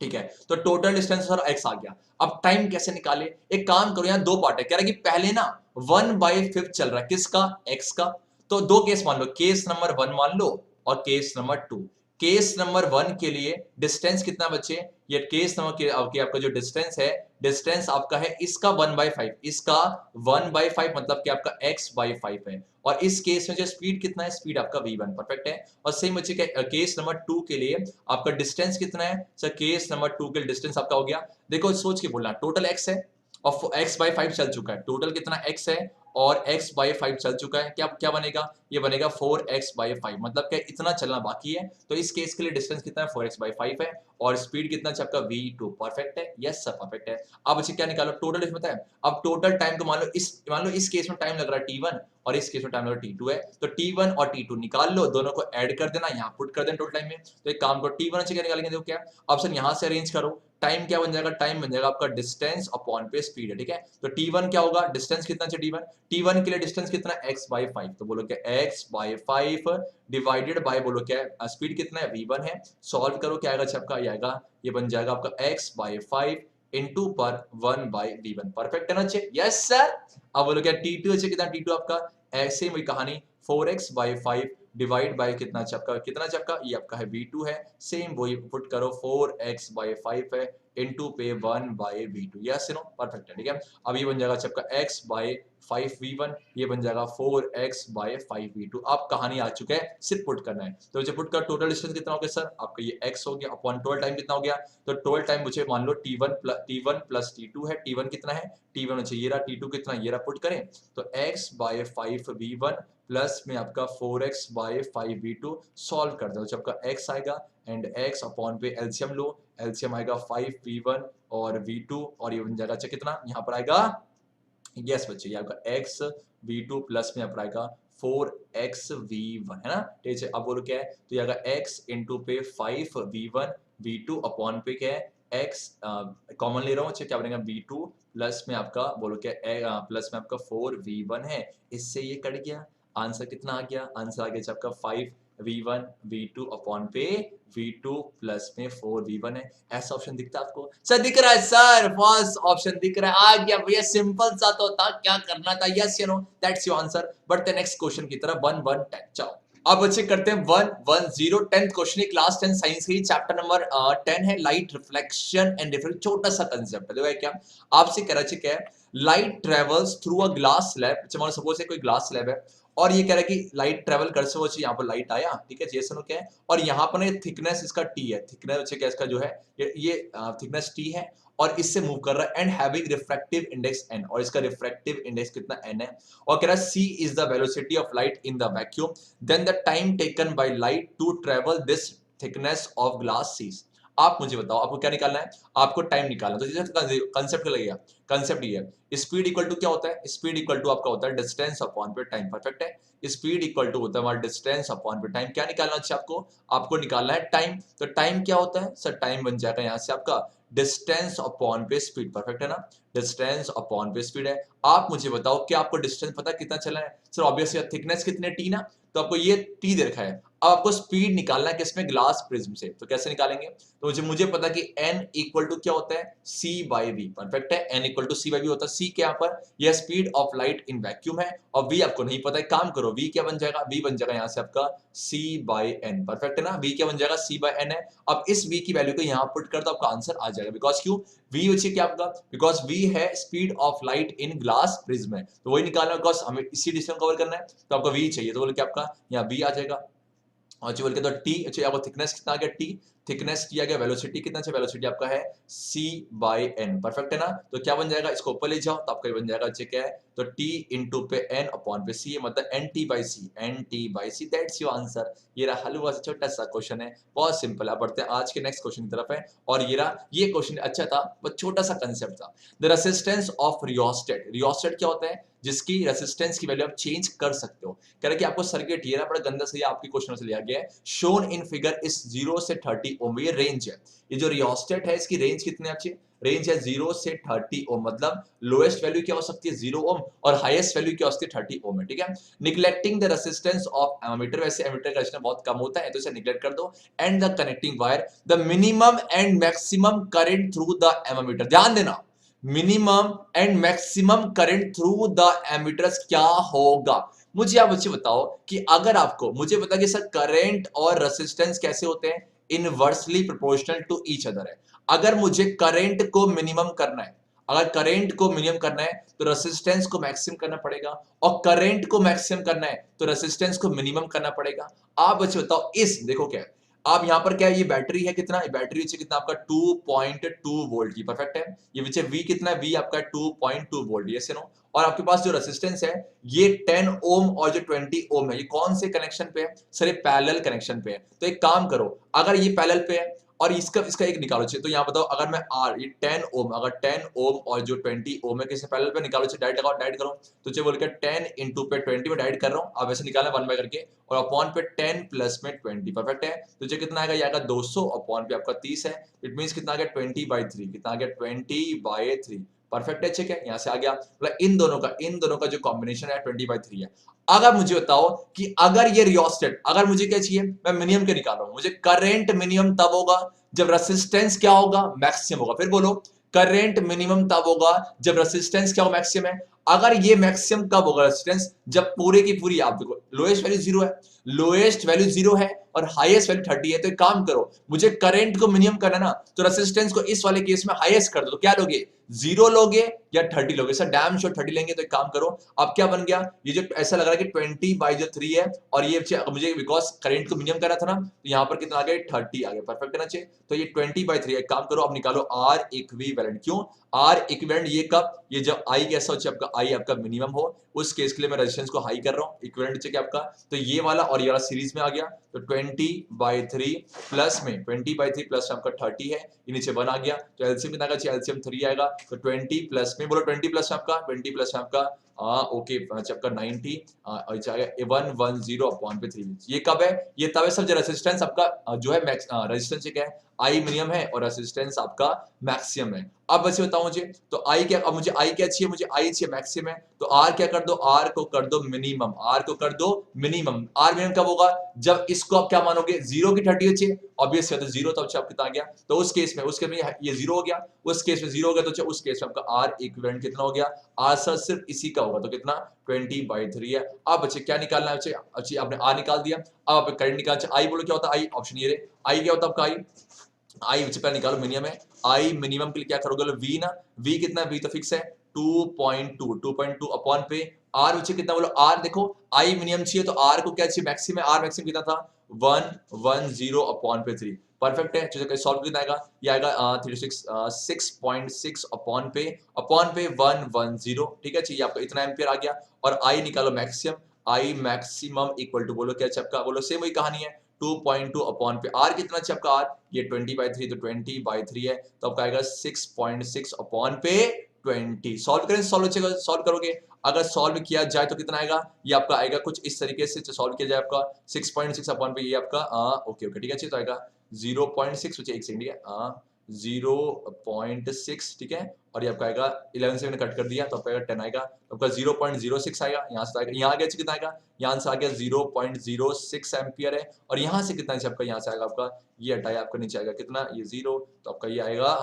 ठीक है। तो टोटल डिस्टेंस सर x आ गया। अब टाइम कैसे निकाले, एक काम करो, यहाँ दो पार्ट है, कह रहा है कि पहले ना 1/5 चल रहा है, किसका, x का। तो दो केस मान लो, केस नंबर 1 मान लो और केस नंबर 2। केस नंबर 1 के लिए डिस्टेंस कितना बचे, ये केस नंबर के आपका जो डिस्टेंस है, डिस्टेंस आपका है इसका 1/5, इसका 1/5 मतलब कि आपका x/5 है। और इस केस में जो स्पीड कितना है, स्पीड आपका v1, परफेक्ट है। और सेम बच्चे केस नंबर 2 के लिए आपका डिस्टेंस कितना है सर, केस नंबर 2 के लिए डिस्टेंस आपका हो गया, देखो सोच के बोलना, टोटल x है और x/5 चल चुका है, टोटल कितना x है और x/5 चल चुका है, क्या क्या बनेगा, ये बनेगा 4x/5, मतलब क्या इतना चलना बाकी है। तो इस केस के लिए डिस्टेंस कितना है, 4x/5 है, और स्पीड कितना आपका v2, परफेक्ट है, यस सर परफेक्ट है। अब अच्छे क्या निकालो, टोटल डिस्टेंस पता है। अब टोटल टाइम को मान लो इस केस में टाइम लग रहा है t1 और इस केस में टाइम लग रहा है t2 है, तो t1 और t2 निकाल लो, दोनों को ऐड कर देना, यहाँ पुट कर देना टोटल टाइम में। तो एक काम करो, t1 अच्छे क्या निकालेंगे, देखो क्या ऑप्शन यहाँ से अरेंज करो, टाइम क्या बन जाएगा, टाइम बन जाएगा आपका डिस्टेंस अपॉन पे स्पीड है, ठीक है। तो t1 क्या होगा, डिस्टेंस कितना चाहिए t1 के लिए डिस्टेंस कितना x/5, तो बोलो क्या x/5 डिवाइडेड बाय, बोलो क्या स्पीड कितना है v1 है, सॉल्व करो क्या आएगा, आपका आएगा, ये बन जाएगा आपका x/5 इनटू पर 1/v1, परफेक्ट है ना अच्छे, यस सर। अब बोलो क्या t2 अच्छे कितना, t2 आपका ऐसे वही कहानी 4x/5 डिवाइड बाय कितना चपका, कितना चपका, ये आपका है v2 है, सेम वही पुट करो, 4x/5 है इनटू पे 1/v2, यस नो परफेक्ट है, ठीक है। अब ये बन जाएगा आपका x/5v1, ये बन जाएगा 4x/5v2। अब कहानी आ चुका है, सिर्फ पुट करना है। तो जब पुट का टोटल डिस्टेंस कितना हो गया सर, आपका ये x हो गया अपॉन टोटल टाइम कितना हो गया, तो टोटल टाइम मुझे मान लो t1 प्लस t2 है। t1 कितना है, t1 अच्छा ये रहा, t2 कितना ये रहा, पुट करें तो x/5v1 प्लस में आपका 4x/5v2 सॉल्व कर दो, जब आपका x आएगा एंड x अपॉन पे एलसीएम लो, एलसीएम आएगा 5v1 और v2 और ये बन जाएगा अच्छा कितना यहाँ पर आएगा, यस बच्चे ये आपका x v2 प्लस में आपका आएगा 4xv1 है ना, ठीक है। अब बोलो क्या है, तो ये आएगा x इंटू पे 5v1 v2 अपॉन पे क्या है x कॉमन ले रहा हूँ, क्या बनेगा v2 प्लस में आपका बोलो क्या प्लस में आपका 4v1 है, इससे ये कट गया, आंसर कितना आ गया, आंसर आ गया आपका 5v1 v2 अपॉन पे v2 प्लस में 4v1 है। ऐसा ऑप्शन दिखता है आपको, सर दिख रहा है सर, फर्स्ट ऑप्शन दिख रहा है, आ गया भैया, सिंपल सा तो था, क्या करना था, yes you know that's your answer. बढ़ते नेक्स्ट क्वेश्चन की तरफ 1 1 10 चलो अब बच्चे करते हैं 1 1 0 10th क्वेश्चन, क्लास 10 साइंस की चैप्टर नंबर 10 है लाइट रिफ्लेक्शन एंड डिफरेंट, छोटा सा कंसेप्ट है। देखो क्या आपसे कह रहा है, light travels through a glass slab, मान सपोज है कोई ग्लास स्लैब है और ये कह रहा है कि लाइट ट्रेवल कर से वो यहाँ पर लाइट आया, ठीक है, ये सुनो क्या है, और यहाँ पर ना थिकनेस इसका टी है, थिकनेस क्या इसका जो है ये थिकनेस टी है और इससे मूव कर रहा है and having refractive index n, और इसका रिफ्रैक्टिव इंडेक्स कितना n है, और कह रहा है c is the velocity of light in the vacuum, then the time taken by light to travel this thickness of glass sees. आप मुझे बताओ आपको क्या निकालना है, आपको टाइम निकालना, तो जैसे कंसेप्ट लगेगा, कंसेप्ट ये है स्पीड इक्वल टू क्या होता है, स्पीड इक्वल टू आपका होता है डिस्टेंस अपॉन पे टाइम, परफेक्ट है। स्पीड इक्वल टू होता है हमारा डिस्टेंस अपॉन पे टाइम, क्या निकालना चाहिए आपको निकालना है टाइम, तो टाइम क्या होता है सर, टाइम बन जाएगा यहाँ से आपका डिस्टेंस अपॉन पे स्पीड, परफेक्ट है ना, डिस्टेंस अपॉन पे स्पीड है। आप मुझे बताओ क्या आपको डिस्टेंस पता कितना चला है सर, ऑब्वियसली थिकनेस कितने टी ना, तो आपको ये टी दे रखा है, अब आपको स्पीड निकालना है किसमें, ग्लास प्रिज्म से, तो कैसे निकालेंगे, तो मुझे पता कि n इक्वल टू क्या होता है c/v, परफेक्ट है, n इक्वल टू c/v होता है, c क्या यहाँ पर यह speed of light in vacuum है और v आपको नहीं पता है, काम करो v क्या बन जाएगा, v बन जाएगा यहाँ से आपका c/n, परफेक्ट है ना, v क्या बन जाएगा c/n है। अब इस v की वैल्यू को यहाँ पुट कर दो आपका आंसर आ जाएगा, बिकॉज क्यों v बच्चे क्या आपका, बिकॉज v है speed of light in glass prism है, तो वही निकालना है, बिकॉज हमें इसी डिस्टेंस कवर करना है, तो आपका v चाहिए, तो बोले क्या आपका यहाँ v आ जाएगा, और बोल के तो टी अच्छा आपको थिकनेस कितना आ गया, टी थिकनेस किया गया, वेलोसिटी कितना है, वेलोसिटी आपका है c/n, परफेक्ट है ना, तो क्या बन जाएगा, इसको ऊपर ले जाओ तो आपका बन जाएगा क्या है, तो t इंटू पे n अपॉन पे c, मतलब nt/c, दैट्स योर आंसर। ये रहा हल हुआ, छोटा सा क्वेश्चन है, बहुत सिंपल है। बढ़ते हैं आज के नेक्स्ट क्वेश्चन की तरफ है, और ये क्वेश्चन अच्छा था, बहुत छोटा सा कंसेप्ट था। The resistance of rheostat, rheostat क्या होता है, जिसकी रेसिस्टेंस की वैल्यू आप चेंज कर सकते हो, कह रहे कि आपको सर्किट ये ना बड़ा गंदा से आपके क्वेश्चन से लिया गया है, शोन इन फिगर इस 0 से 30 ओम, ये रेंज है, ये जो रियोस्टेट है इसकी रेंज कितनी है, अच्छी रेंज है 0 से 30 ओम, मतलब लोएस्ट वैल्यू क्या हो सकती है 0 ओम और हाईएस्ट वैल्यू क्या हो सकती है 30 ओम है, ठीक है। Neglecting the resistance of ammeter, वैसे एमीटर का रेजिस्टेंस बहुत कम होता है तो इसे निग्लेक्ट कर दो, and the connecting wire the minimum and maximum current through the ammeter, ध्यान देना minimum and maximum current through the ammeters क्या होगा। मुझे आप बच्चे बताओ कि अगर आपको मुझे पता कि सर करंट और रेसिस्टेंस कैसे होते हैं, inversely proportional to each other है। अगर मुझे करंट को मिनिमम करना है, अगर करंट को मिनिमम करना है तो रेसिस्टेंस को मैक्सिमम करना पड़ेगा, और करंट को मैक्सिमम करना है तो रेसिस्टेंस को मिनिमम करना पड़ेगा। आप बच्चे बताओ इस देखो क्या है, आप यहाँ पर क्या है, ये बैटरी है कितना, ये बैटरी नीचे कितना आपका 2.2 वोल्ट की, परफेक्ट है। ये नीचे V कितना है, V आपका 2.2 वोल्ट, ये से नो, और आपके पास जो रेजिस्टेंस है ये 10 ओम और जो 20 ओम है, ये कौन से कनेक्शन पे है सर, ये पैरेलल कनेक्शन पे है। तो एक काम करो, अगर ये पैरेलल पे है और इसका एक निकालो चाहिए, तो यहाँ बताओ अगर मैं R ये 10 ओम, अगर 10 ओम और जो 20 ओम है किसे पैरेलल पे निकालो चाहिए, डाइट लगाओ, डाइट करो, तो चाहिए बोल के 10 इंटू पे 20 में डाइट कर रहा हूँ, अब ऐसे निकालना 1 बाय करके, और अपॉन पे 10 प्लस में 20, परफेक्ट है। तो जो कितना आएगा, ये आएगा 200 अपॉन पे आपका 30 है, इट मींस कितना आ गया 20/3, कितना आ गया 20/3, परफेक्ट है, ठीक है, यहां से आ गया, मतलब इन दोनों का जो कॉम्बिनेशन है 20/3 है। अगर मुझे बताओ कि अगर ये रियोस्टेट, अगर मुझे क्या चाहिए, मैं मिनिमम के निकाल रहा हूं, मुझे करंट मिनिमम तब होगा जब रेसिस्टेंस क्या होगा, मैक्सिमम होगा। फिर बोलो करंट मिनिमम तब होगा जब रेसिस्टेंस क्या हो, मैक्सिमम है। अगर ये मैक्सिमम कब होगा रेजिस्टेंस, जब पूरे की पूरी, आप देखो लोएस्ट वैल्यू 0 है, लोएस्ट वैल्यू 0 है और हाईएस्ट वैल्यू 30 है। तो एक काम करो, मुझे करंट को मिनिमम करना ना, तो रेजिस्टेंस को इस वाले केस में हाईएस्ट कर दो। तो क्या लोगे, 0 लोगे या 30 लोगे? सर डैम श्योर 30 लेंगे। तो एक काम करो, अब क्या बन गया, ये जो ऐसा लग रहा है कि 20/3 है, और ये मुझे बिकॉज करंट को मिनिमम करना था ना, तो यहाँ पर कितना आ गया, 30 आ गया। परफेक्ट है ना? चाहिए तो ये 20/3। एक काम करो, अब निकालो आर इक्विवेलेंट। क्यों आर इक्विवेलेंट? ये कब, ये जब आई कैसा हो, आपका आई आपका मिनिमम हो, उस केस के लिए मैं रेजिस्टेंस को हाई कर रहा हूँ। इक्विवेलेंट चाहिए आपका, तो ये वाला और ये वाला सीरीज में आ गया। तो 20/3 प्लस में 20/3 प्लस आपका 30 है, ये नीचे 1 आ गया। तो एलसीएम कितना आएगा, एलसीएम 3 आएगा। तो 20 प्लस में, बोलो 20 प्लस आपका 20 प्लस आपका ओके आपका 90 और जाएगा 110/3। ये कब है, ये तब है सब जब रेजिस्टेंस आपका जो है रेजिस्टेंस क्या है, आई मिनिमम है और रेजिस्टेंस आपका मैक्सिमम है। अब वैसे बताओ मुझे, तो आई क्या, अब मुझे आई क्या चाहिए, मुझे आई चाहिए मैक्सिमम है। तो आर क्या कर दो, आर को कर दो मिनिमम, आर को कर दो मिनिमम। आर मिनिमम कब होगा, जब इसको आप क्या मानोगे, 0 की 30 चाहिए, ऑब्वियस है। तो 0 तो अब कितना आ गया, तो उस केस में ये 0 हो गया, उस केस में 0 हो गया, तो उस केस में आपका आर इक्विवेलेंट कितना हो गया, आर सर सिर्फ इसी का होगा। तो कितना 20/3 है। अब बच्चे क्या निकालना है, बच्चे अच्छी आपने आर निकाल दिया। अब आप करंट निकालना, आई बोलो क्या होता है, आई ऑप्शन ये रहे, आई क्या होता है आपका, आई बच्चे पहले निकालो मिनिमम है। आई मिनिमम के लिए क्या करोगे, वी ना, वी कितना, वी तो फिक्स है 2.2 अपॉन पे आर बच्चे कितना, बोलो आर देखो आई मिनिमम चाहिए, तो आर को क्या चाहिए मैक्सिमम है, आर मैक्सिमम कितना था 110/3। परफेक्ट है। तो सॉल्व कितना आएगा, ये आएगा 6.6 अपॉन पे 110। ठीक है, चाहिए आपका इतना एम्पियर आ गया। और आई निकालो maximum, I maximum equal to बोलो क्या आपका, बोलो सेम वही कहानी है 2.2 अपॉन पे आर कितना चाहिए आपका, आर ये 20/3, तो 20/3 है, तो आपका आएगा 6.6 अपॉन पे 20। सॉल्व करें, सॉल्व करोगे, अगर सॉल्व किया जाए तो कितना आएगा, ये आपका आएगा कुछ इस तरीके से। सॉल्व किया जाए आपका 6.6 अपॉन पे ये आपका ओके ठीक है, तो आएगा 0.6, एक सेकंड है 0.6 ठीक है, और ये आपका आएगा 11 से मैंने कट कर दिया, तो आपका 10 आएगा, तो आपका 0.06 आएगा। यहाँ से आएगा, यहाँ आ गया कितना आएगा, यहाँ से आ गया 0.06 एम्पियर है। और यहाँ से कितना आपका, यहाँ से आएगा आपका, ये हटाया आपका नीचे आएगा कितना, ये 0, तो आपका ये आएगा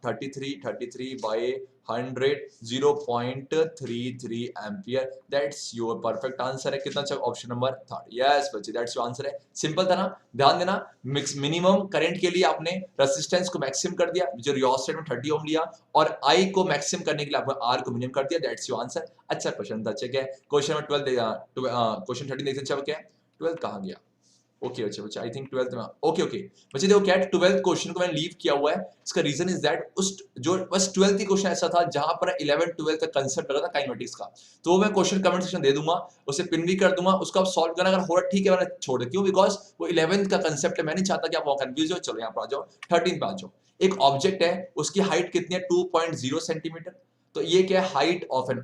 33/100 0.33 ampere. That's your perfect answer है। कितना अच्छा, ऑप्शन नंबर 3। यस बच्चे, दैट्स योर आंसर है। सिंपल था ना? ध्यान देना, मिनिमम करंट के लिए आपने रेजिस्टेंस को मैक्सिमम कर दिया, जो रियोस्टेट में 30 ओम लिया, और आई को मैक्सिमम करने के लिए आपने आर को मिनिमम कर दिया। That's your answer. अच्छा क्वेश्चन था, ठीक है। क्वेश्चन नंबर 12 क्वेश्चन 13 देखते हैं, क्या है 12 कहां गया, ओके अच्छा बच्चा, आई थिंक 12th में ओके बच्चे देखो क्या 12th क्वेश्चन को मैंने लीव किया हुआ है। इसका रीजन इज दैट उस जो बस 12th ही क्वेश्चन ऐसा था जहां पर 11 12 का कंसेप्ट लगा था काइनेमेटिक्स का, तो वो मैं क्वेश्चन कमेंट सेक्शन दे दूंगा, उसे पिन भी कर दूंगा, उसको आप सॉल्व करना, अगर हो रहा ठीक है वरना छोड़ दे। क्यों, बिकॉज वो 11th का कंसेप्ट है, मैं नहीं चाहता कि आप कंफ्यूज हो। चलो यहाँ पर आ जाओ 13 पे आ जाओ। एक ऑब्जेक्ट है, उसकी हाइट कितनी है 2.0 सेंटीमीटर। तो ये क्या है, हाइट ऑफ एन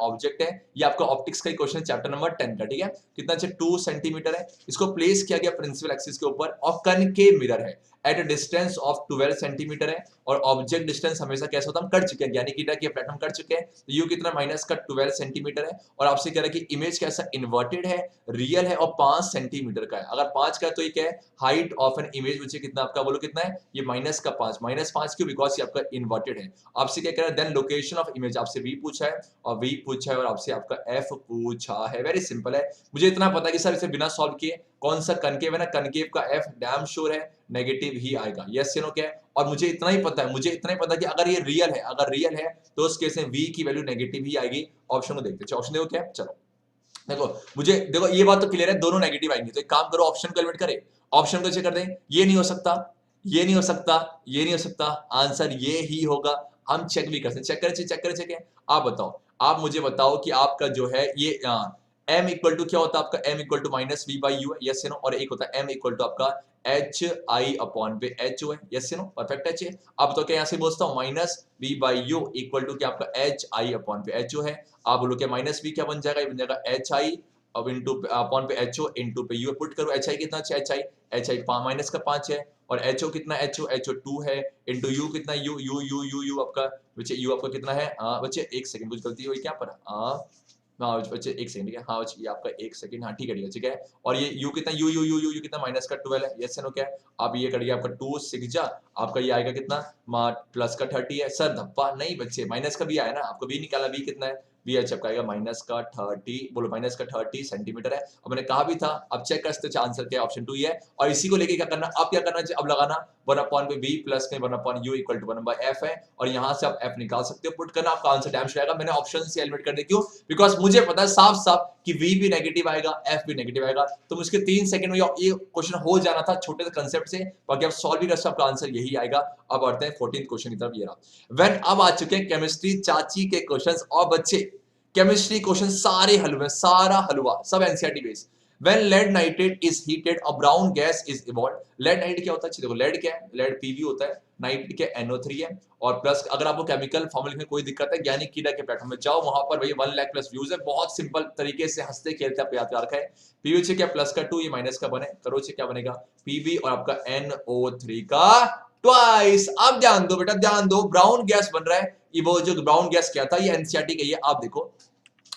ऑब्जेक्ट है। ये आपका ऑप्टिक्स का क्वेश्चन है चैप्टर नंबर 10 का, ठीक है। कितना चाहिए 2 सेंटीमीटर है। इसको प्लेस किया गया प्रिंसिपल एक्सिस के ऊपर और कनकेव मिरर है at a distance of 12 centimetre है। और ऑब्जेक्ट डिस्टेंस हमेशा कैसा होता है, हम कर चुके हैं, यानी कि प्लेटफॉर्म कर चुके हैं। तो यू कितना माइनस का 12 सेंटीमीटर है। और आपसे कह रहा है कि इमेज कैसा, इन्वर्टेड है, रियल है और 5 सेंटीमीटर का है। अगर 5 का है तो ये क्या है, हाइट ऑफ एन इमेज बच्चे कितना आपका, बोलो कितना है, ये -5 -5 क्यों, बिकॉज ये आपका इन्वर्टेड है। आपसे क्या कह रहा है, देन लोकेशन ऑफ इमेज, आपसे वी पूछा है और वी पूछा है और आपसे आपका एफ पूछा है। वेरी सिंपल है। मुझे इतना पता है कि सर इसे बिना सॉल्व किए कौन सा कनकेव है ना, कनकेव का एफ डैम श्योर है नेगेटिव ही आएगा। यस या नो क्या है। और मुझे इतना ही पता है, कि अगर ये रियल है तो उस केस में वी की वैल्यू नेगेटिव ही आएगी। ऑप्शन को देखते हैं, ऑप्शन देखो क्या है, चलो देखो ये बात तो क्लियर है, दोनों नेगेटिव आएंगे। तो एक काम करो, ऑप्शन को एलिमिनेट करें, ऑप्शन को चेक कर दें। ये नहीं हो सकता, ये नहीं हो सकता, ये नहीं हो सकता, आंसर ये ही होगा। हम चेक भी करते हैं, चेक करें। आप बताओ, आप मुझे बताओ कि आपका जो है ये m इक्वल टू क्या होता है आपका, m equal to minus v by u है, यस नो। और एक होता है m इक्वल टू आपका एच आई अपॉन पे एच ओ है, यस नो, परफेक्ट है। अब तो क्या यहाँ से बोलता हूँ minus v by u equal to क्या आपका एच आई अपॉन पे एच ओ है। आप बोलो क्या माइनस वी क्या बन जाएगा, ये बन जाएगा एच आई अब इंटू अपॉन पे एच ओ इंटू पे यू पुट करो। एच आई कितना है, एच आई माइनस का 5 है। और एच ओ कितना, एच ओ 2 है इंटू यू कितना, यू आपका बच्चे, यू आपका कितना है बच्चे, एक सेकंड कुछ गलती हुई क्या पर बच्चे, एक सेकंड, ठीक है। हाँ बच्चे, ये आपका एक सेकंड, हाँ ठीक है ठीक है। और ये यू कितना, यू कितना माइनस का 12 है, यस नो क्या है। अब ये कट गया आपका 2 6 जा, आपका ये आएगा कितना प्लस का 30 है। सर धप्पा नहीं बच्चे, माइनस का भी आया ना, आपको भी निकाला, भी कितना है बी एच आपका आएगा -30 सेंटीमीटर है। और मैंने कहा भी था, अब चेक कर सकते हो आंसर क्या है, ऑप्शन 2 ही है। और इसी को लेके क्या करना, अब क्या करना चाहिए, अब लगाना 1/b प्लस में 1/u इक्वल टू 1/f है, और यहां से आप f निकाल सकते हो, पुट करना, आपका आंसर डैम श्योर आएगा। मैंने ऑप्शन से एलिमिनेट कर दिया, क्यों? बिकॉज मुझे पता है साफ साफ कि v भी नेगेटिव आएगा, f भी नेगेटिव आएगा, तो मुझे 3 सेकंड में ये क्वेश्चन हो जाना था छोटे से कंसेप्ट से, बाकी आप सॉल्व भी कर सकते हो, आपका आंसर यही आएगा। अब बढ़ते हैं 14th क्वेश्चन की तरफ। ये रहा व्हेन, अब आ चुके हैं केमिस्ट्री चाची के क्वेश्चंस। और बच्चे केमिस्ट्री क्वेश्चन सारे हलवे, सारा हलवा सब NCERT based. When lead nitrate is heated, a brown gas is evolved. lead nitrate क्या होता है? देखो lead क्या है, lead Pb होता है, नाइट्रेट क्या NO3 है, और प्लस अगर आपको केमिकल फॉर्मूला में कोई दिक्कत है, ज्ञानी कीड़ा के प्लेटफॉर्म में जाओ, वहां पर भैया 1 लाख प्लस व्यूज है, बहुत सिंपल तरीके से हंसते खेलते आप याद कर रखा है। Pb से क्या प्लस का 2, ये माइनस का बने, करो से क्या बनेगा Pb और आपका NO3 का ट्वाइस। अब ध्यान दो बेटा, ध्यान दो, ब्राउन गैस बन रहा है, ये वो जो ब्राउन गैस क्या था, ये एनसीईआरटी का, ये आप देखो,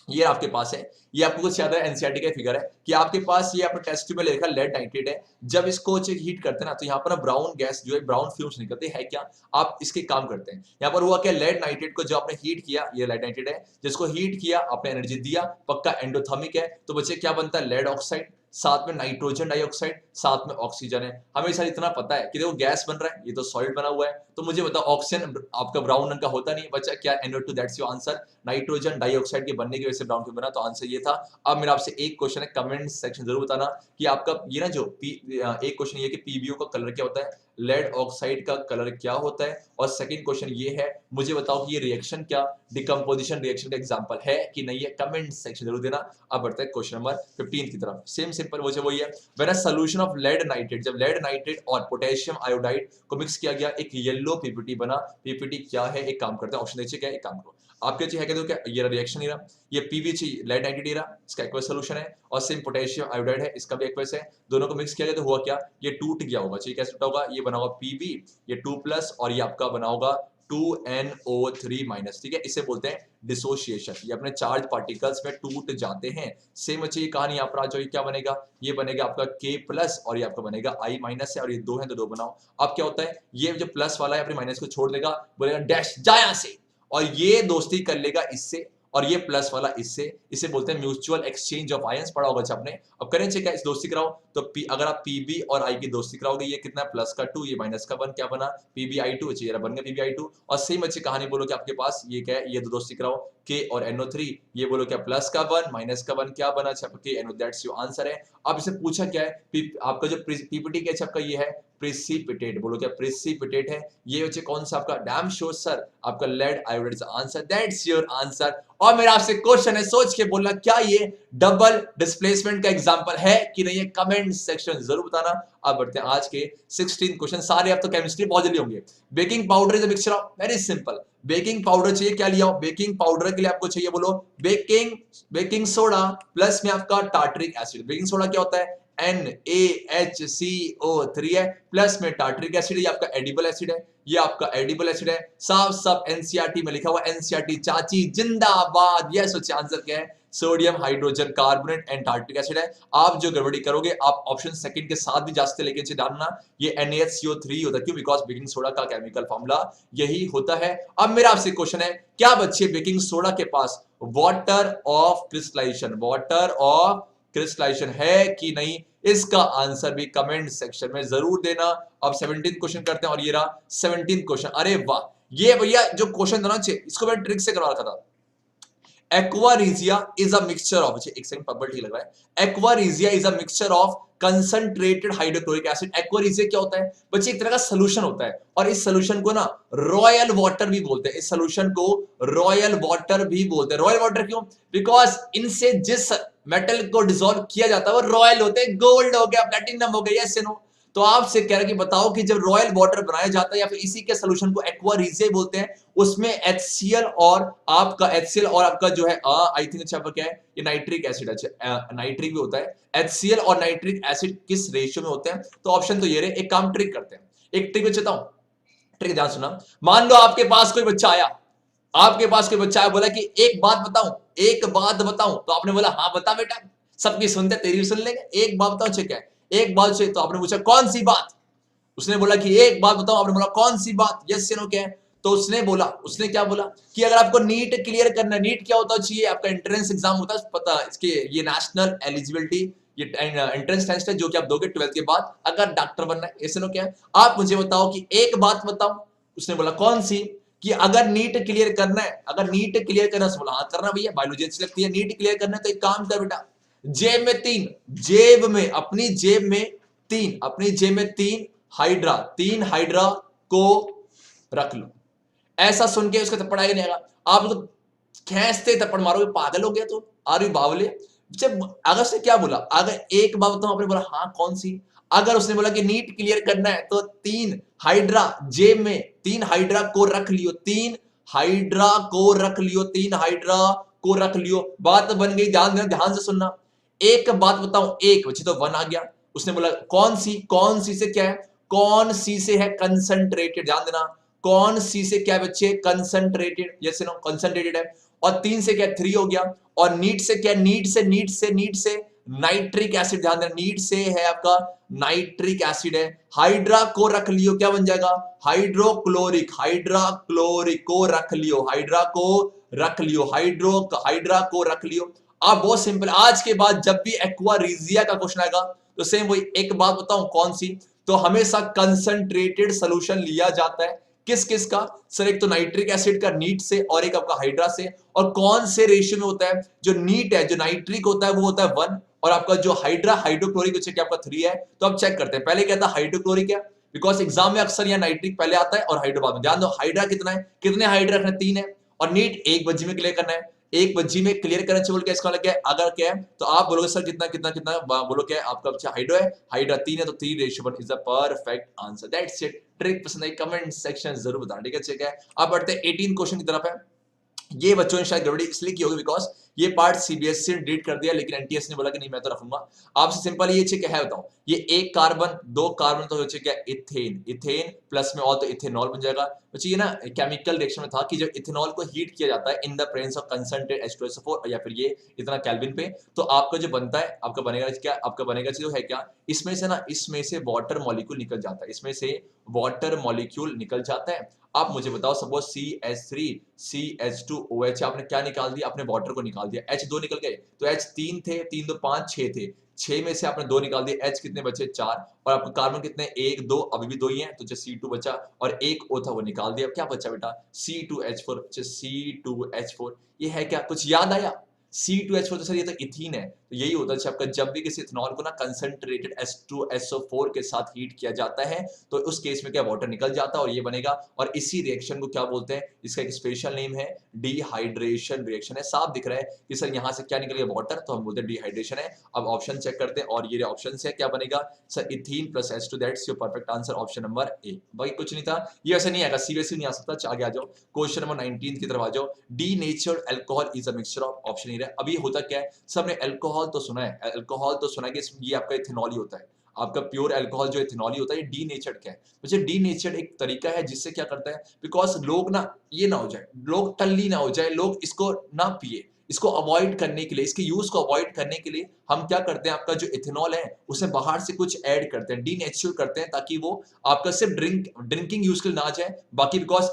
ये आपके पास है, ये आपको कुछ याद है एनसीईआरटी का फिगर है कि आपके पास ये आपका टेस्ट ट्यूब में लिखा लेड नाइट्रेट है। जब इसको हीट करते हैं ना, तो यहाँ पर ब्राउन गैस जो है, ब्राउन फ्यूम्स निकलते हैं, क्या आप इसके काम करते हैं। यहाँ पर हुआ क्या, लेड नाइट्रेट को जो आपने हीट किया, ये लेड नाइट्रेट है, जिसको हीट किया आपने एनर्जी दिया, पक्का एंडोथर्मिक है, तो बच्चे क्या बनता है, लेड ऑक्साइड, साथ में नाइट्रोजन डाइऑक्साइड, साथ में ऑक्सीजन है। हमें सारा इतना पता है कि देखो गैस बन रहा है, ये तो सॉलिड बना हुआ है, तो मुझे बताओ ऑक्सीजन आपका ब्राउन रंग का होता नहीं बच्चा, क्या NO2, that's your answer. Nitrogen dioxide के बनने की वजह से ब्राउन क्यों बना, तो आंसर ये था। अब मेरा आपसे एक क्वेश्चन है, कमेंट सेक्शन जरूर बताना कि आपका ये ना जो एक क्वेश्चन ये कि पीबीओ का कलर क्या होता है, लेड ऑक्साइड का कलर क्या होता है, और सेकंड क्वेश्चन ये है, मुझे बताओ कि ये रिएक्शन क्या डिकम्पोजिशन रिएक्शन का एग्जांपल है कि नहीं है, कमेंट सेक्शन जरूर देना। अब बढ़ते हैं क्वेश्चन नंबर 15 की तरफ। सेम सिंपल वही है, when a solution of lead nitrate, जब लेड नाइट्रेट और पोटेशियम आयोडाइड को मिक्स किया गया, एक येलो पीपीटी बना। पीपीटी क्या है, एक काम करते हैं, ऑप्शन देखिए क्या है, एक काम करो, आपके चाहिए क्या, क्या ये रिएक्शन ही रहा, ये पीवीसी लेड नाइट्रेट ही रहा, इसका एक्वस सॉल्यूशन है, और सेम पोटेशियम आयोडाइड है, इसका भी एक्वस है, दोनों को मिक्स किया गया तो हुआ क्या, ये टूट गया होगा। चाहिए कैसे टूटा होगा, ये बना होगा पीबी, ये 2+, और ये आपका बना होगा 2NO3-, ठीक है, इसे बोलते हैं डिसोसिएशन, ये अपने चार्ज पार्टिकल्स में टूट जाते हैं। सेम अच्छी ये कहानी यहाँ पर आ जाएगी, क्या बनेगा, ये बनेगा आपका K+, और ये आपका बनेगा I- है, और ये 2 है तो 2 बनाओ। अब क्या होता है, ये जो प्लस वाला है अपने माइनस को छोड़ देगा, बोलेगा डैश जा यहां से, और ये दोस्ती कर लेगा इससे, और ये प्लस वाला इससे, इसे बोलते हैं म्यूचुअल एक्सचेंज ऑफ आयंस, पढ़ा होगा आपने। अब करें चेक, इस दोस्ती कराओ तो अगर आप पीबी और आई की दोस्ती कराओगे, ये कितना प्लस का 2, ये माइनस का 1, क्या बना PbI2, ये बन गया PbI2। और सेम अच्छी कहानी बोलो कि आपके पास ये क्या है, ये दो दोस्ती कराओ K और NO3, ये बोलो क्या प्लस का 1 माइनस का 1, क्या बना K NO, that's your answer है। अब इसे पूछा क्या है, आपका जो पीपीटी क्या आपका ये है प्रेसिपिटेट, बोलो क्या प्रेसिपिटेट है, ये बच्चे कौन सा आपका, डैम श्योर सर आपका lead iodide answer, that's your answer. और मेरा आपसे क्वेश्चन है, सोच के बोलना क्या ये डबल डिस्प्लेसमेंट का एग्जांपल है कि नहीं है, कमेंट सेक्शन जरूर बताना। अब बढ़ते हैं आज के 16 क्वेश्चन, सारे अब तो केमिस्ट्री बहुत जल्दी होंगे। Baking powder is a mixture of, very simple, baking powder चाहिए, क्या लिया हो, बेकिंग पाउडर के लिए आपको चाहिए बोलो बेकिंग सोडा प्लस में आपका टार्टरिक एसिड। बेकिंग सोडा क्या होता है, NaHCO3 है, प्लस में टार्टरिक एसिड, ये आपका एडिबल एसिड है, ये आपका एडिबल एसिड है, साफ साफ एनसीईआरटी में लिखा हुआ, एनसीईआरटी चाची जिंदाबाद। यस, सोचिए आंसर क्या है, sodium hydrogen carbonate and tartaric acid है। आप जो गड़बड़ी करोगे, आप ऑप्शन सेकंड के साथ भी जा सकते, लेकिन जानना ये NaHCO3 होता है, क्यों, बिकॉज बेकिंग सोडा का केमिकल फॉर्मूला यही होता है। अब मेरा आपसे क्वेश्चन है, क्या बच्चे बेकिंग सोडा के पास वाटर ऑफ क्रिस्टलाइजेशन है कि नहीं, इसका आंसर भी कमेंट सेक्शन में जरूर देना। अब 17 क्वेश्चन करते हैं, और ये रहा 17 क्वेश्चन। अरे वाह, ये भैया जो क्वेश्चन था ना, इसको मैं ट्रिक से करवा रखा था। Aqua regia is a mixture of, एक सेकंड पब्बल ठीक लग रहा है, aqua regia is a mixture of concentrated hydrochloric acid. Aqua regia क्या होता है बच्चे, एक तरह का सॉल्यूशन होता है, और इस सॉल्यूशन को ना रॉयल वाटर भी बोलते हैं, इस सॉल्यूशन को रॉयल वाटर भी बोलते हैं। रॉयल वाटर क्यों, बिकॉज इनसे जिस मेटल को डिसॉल्व किया जाता है वो रॉयल होते हैं, गोल्ड हो गया, प्लैटिनम हो गया, यस नो। तो आपसे कह रहा है कि बताओ कि जब रॉयल वाटर बनाया जाता है या फिर इसी के सॉल्यूशन को एक्वारिजिया बोलते हैं, उसमें HCl और आपका जो है आई थिंक अच्छा क्या है, ये नाइट्रिक एसिड, अच्छा नाइट्रिक भी होता है, HCl और नाइट्रिक एसिड किस रेशियो में होते हैं, तो ऑप्शन तो ये रहे। एक काम ट्रिक करते हैं, एक ट्रिक बताता हूं, ट्रिक ध्यान सुना। मान लो आपके पास कोई बच्चा आया, बोला कि एक बात बताऊं, तो आपने बोला हाँ बता बेटा, सबकी सुनते तेरी भी सुन लेंगे, एक बात बताओ, ठीक है एक बात से, तो आपने पूछा कौन सी बात, उसने बोला कि एक बात बताओ, आपने बोला कौन सी बात, यस या नो क्या है, तो उसने क्या बोला कि अगर आपको नीट क्लियर करना, नीट क्या होता चाहिए, आपका एंट्रेंस एग्जाम होता है, पता इसके, ये नेशनल एलिजिबिलिटी, ये एंट्रेंस टेस्ट है जो कि आप दोगे 12th के बाद अगर डॉक्टर बनना है। ऐसे नो क्या है, आप मुझे बताओ कि एक बात बताओ। उसने बोला कौन सी, कि अगर नीट क्लियर करना है, अगर नीट क्लियर करना है, बोला हाँ करना भैया, बायोलॉजी अच्छी लगती है, नीट क्लियर करना है तो एक काम कर बेटा, जेब में तीन, जेब में अपनी जेब में तीन, अपनी जेब में तीन हाइड्रा को रख लो। ऐसा सुन के उसका थप्पड़ आएगा नहीं आएगा, आप तो खींचते थप्पड़ मारोगे, पागल हो गया तो आर यू बावले। जब अगर से क्या बोला, अगर एक बात बताऊं, आपने बोला हाँ कौन सी, अगर उसने बोला कि नीट क्लियर करना है तो तीन हाइड्रा जेब में, तीन हाइड्रा को रख लियो, तीन हाइड्रा को रख लियो, तीन हाइड्रा को रख लियो, बात बन गई। ध्यान देना, ध्यान से सुनना। एक बात बताऊं, एक बच्चे तो वन आ गया। उसने बोला कौन सी, कौन सी से क्या है, कौन सी से है कंसंट्रेटेड, ध्यान देना, कौन सी से क्या बच्चे, कंसंट्रेटेड, यस नो कंसंट्रेटेड है। और तीन से क्या, थ्री हो गया। और नीट से क्या, नीट से नाइट्रिक एसिड, ध्यान देना, नीट से है आपका नाइट्रिक एसिड है। हाइड्रा को रख लियो, क्या बन जाएगा, हाइड्रोक्लोरिक, हाइड्राक्लोरिक को रख लियो, हाइड्रा को रख लियो, हाइड्रा को रख लियो। आप बहुत सिंपल, आज के बाद जब भी एक्वारीजिया का क्वेश्चन आएगा तो सेम वही, एक बात बताऊं कौन सी, तो हमेशा कंसंट्रेटेड सॉल्यूशन लिया जाता है। किस किस का सर, एक तो नाइट्रिक एसिड का नीट से, और एक आपका हाइड्रा से। और कौन से रेशियो में होता है, जो नीट है, जो नाइट्रिक होता है वो होता है 1, और आपका जो हाइड्रा हाइड्रोक्लोरिक क्या आपका 3 है। तो अब चेक करते हैं, पहले क्या था हाइड्रोक्लोरिक है, बिकॉज एग्जाम में अक्सर यहाँ नाइट्रिक पहले आता है और हाइड्रो बाद में। ध्यान दो, हाइड्रा कितना है, कितने हाइड्रा रखना, 3 है। और नीट एक बज्जी में क्लियर करना है, एक बज्जी में क्लियर करना चाहिए बोल के इसका लग गया। अगर क्या है तो आप बोलोगे सर कितना कितना कितना, बोलो क्या है आपका अच्छा हाइड्रो है, हाइड्रा 3 है, तो 3:1 is the perfect answer. That's it. Trick पसंद आई कमेंट सेक्शन जरूर बताना, ठीक है। चेक है, अब बढ़ते हैं 18 क्वेश्चन की तरफ है। ये बच्चों ने शायद गड़बड़ी इसलिए की होगी बिकॉज ये पार्ट सीबीएसई ने डिलीट कर दिया, लेकिन एनटीएस ने बोला कि नहीं मैं तो रखूंगा। आपसे सिंपल ये चेक है बताओ, ये एक कार्बन, दो कार्बन, तो चेक है इथेन, इथेन प्लस में और तो इथेनॉल बन जाएगा। बच्चे ये ना केमिकल रिएक्शन में था कि जब इथेनॉल को हीट किया जाता है in the presence of concentrated H2SO4 या फिर ये इतना केल्विन पे, तो आपका जो बनता है, आपका बनेगा क्या, आपका बनेगा जो है क्या, इसमें से ना, इसमें से वाटर मॉलिक्यूल निकल जाता है, इसमें से वाटर मॉलिक्यूल निकल जाता है। आप मुझे बताओ, सपोज CH3 CH2OH आपने क्या निकाल दिया, आपने वाटर को निकाल दिया, H2 निकल गए, तो H 3 थे, 3 2 5 6 थे, 6 में से आपने 2 निकाल दिए, H कितने बचे 4, और आपके कार्बन कितने 1 2, अभी भी 2 ही हैं, तो जो C2 बचा, और एक O था वो निकाल दिया, क्या बचा बेटा C2H4, C2H4। ये है क्या, कुछ याद आया, C2H4 तो सर ये तो इथीन है। तो यही होता है आपका, जब भी किसी इथेनॉल को ना कंसंट्रेटेड H2SO4 के साथ हीट किया जाता है तो उस केस में क्या वाटर निकल जाता है और ये बनेगा। और इसी रिएक्शन को क्या बोलते हैं, इसका एक स्पेशल नेम है डिहाइड्रेशन रिएक्शन है। साफ दिख रहा है कि सर यहाँ से क्या निकल गया वाटर, तो हम बोलते हैं डिहाइड्रेशन है। अब ऑप्शन चेक करते हैं, और ये ऑप्शन है, क्या बनेगा sir, ethene plus H2, that's your perfect answer, option number A. बाकी कुछ नहीं था, ये ऐसा नहीं आएगा, सीरियसली नहीं आ सकता। आगे आ जाओ, क्वेश्चन नंबर 19 की तरफ आ जाओ। Denatured alcohol is a mixture of, option ही रहा। अभी होता क्या है, सबने अल्कोहल तो सुना है, अल्कोहल तो सुना है कि ये आपका इथेनॉल ही होता है, आपका प्योर अल्कोहल जो इथेनॉल ही होता है। ये डीनेचर्ड क्या है, मुझे डीनेचर्ड एक तरीका है जिससे क्या करता है, बिकॉज लोग ना ये ना हो जाए, लोग टल्ली ना हो जाए, लोग इसको ना पिए, इसको अवॉइड करने के लिए, इसके यूज को अवॉइड करने के लिए हम क्या करते हैं, आपका जो इथेनॉल है उसे बाहर से कुछ ऐड करते हैं, डीनेचुरल करते हैं, ताकि वो आपका सिर्फ ड्रिंकिंग यूज के लिए ना जाए। बाकी बिकॉज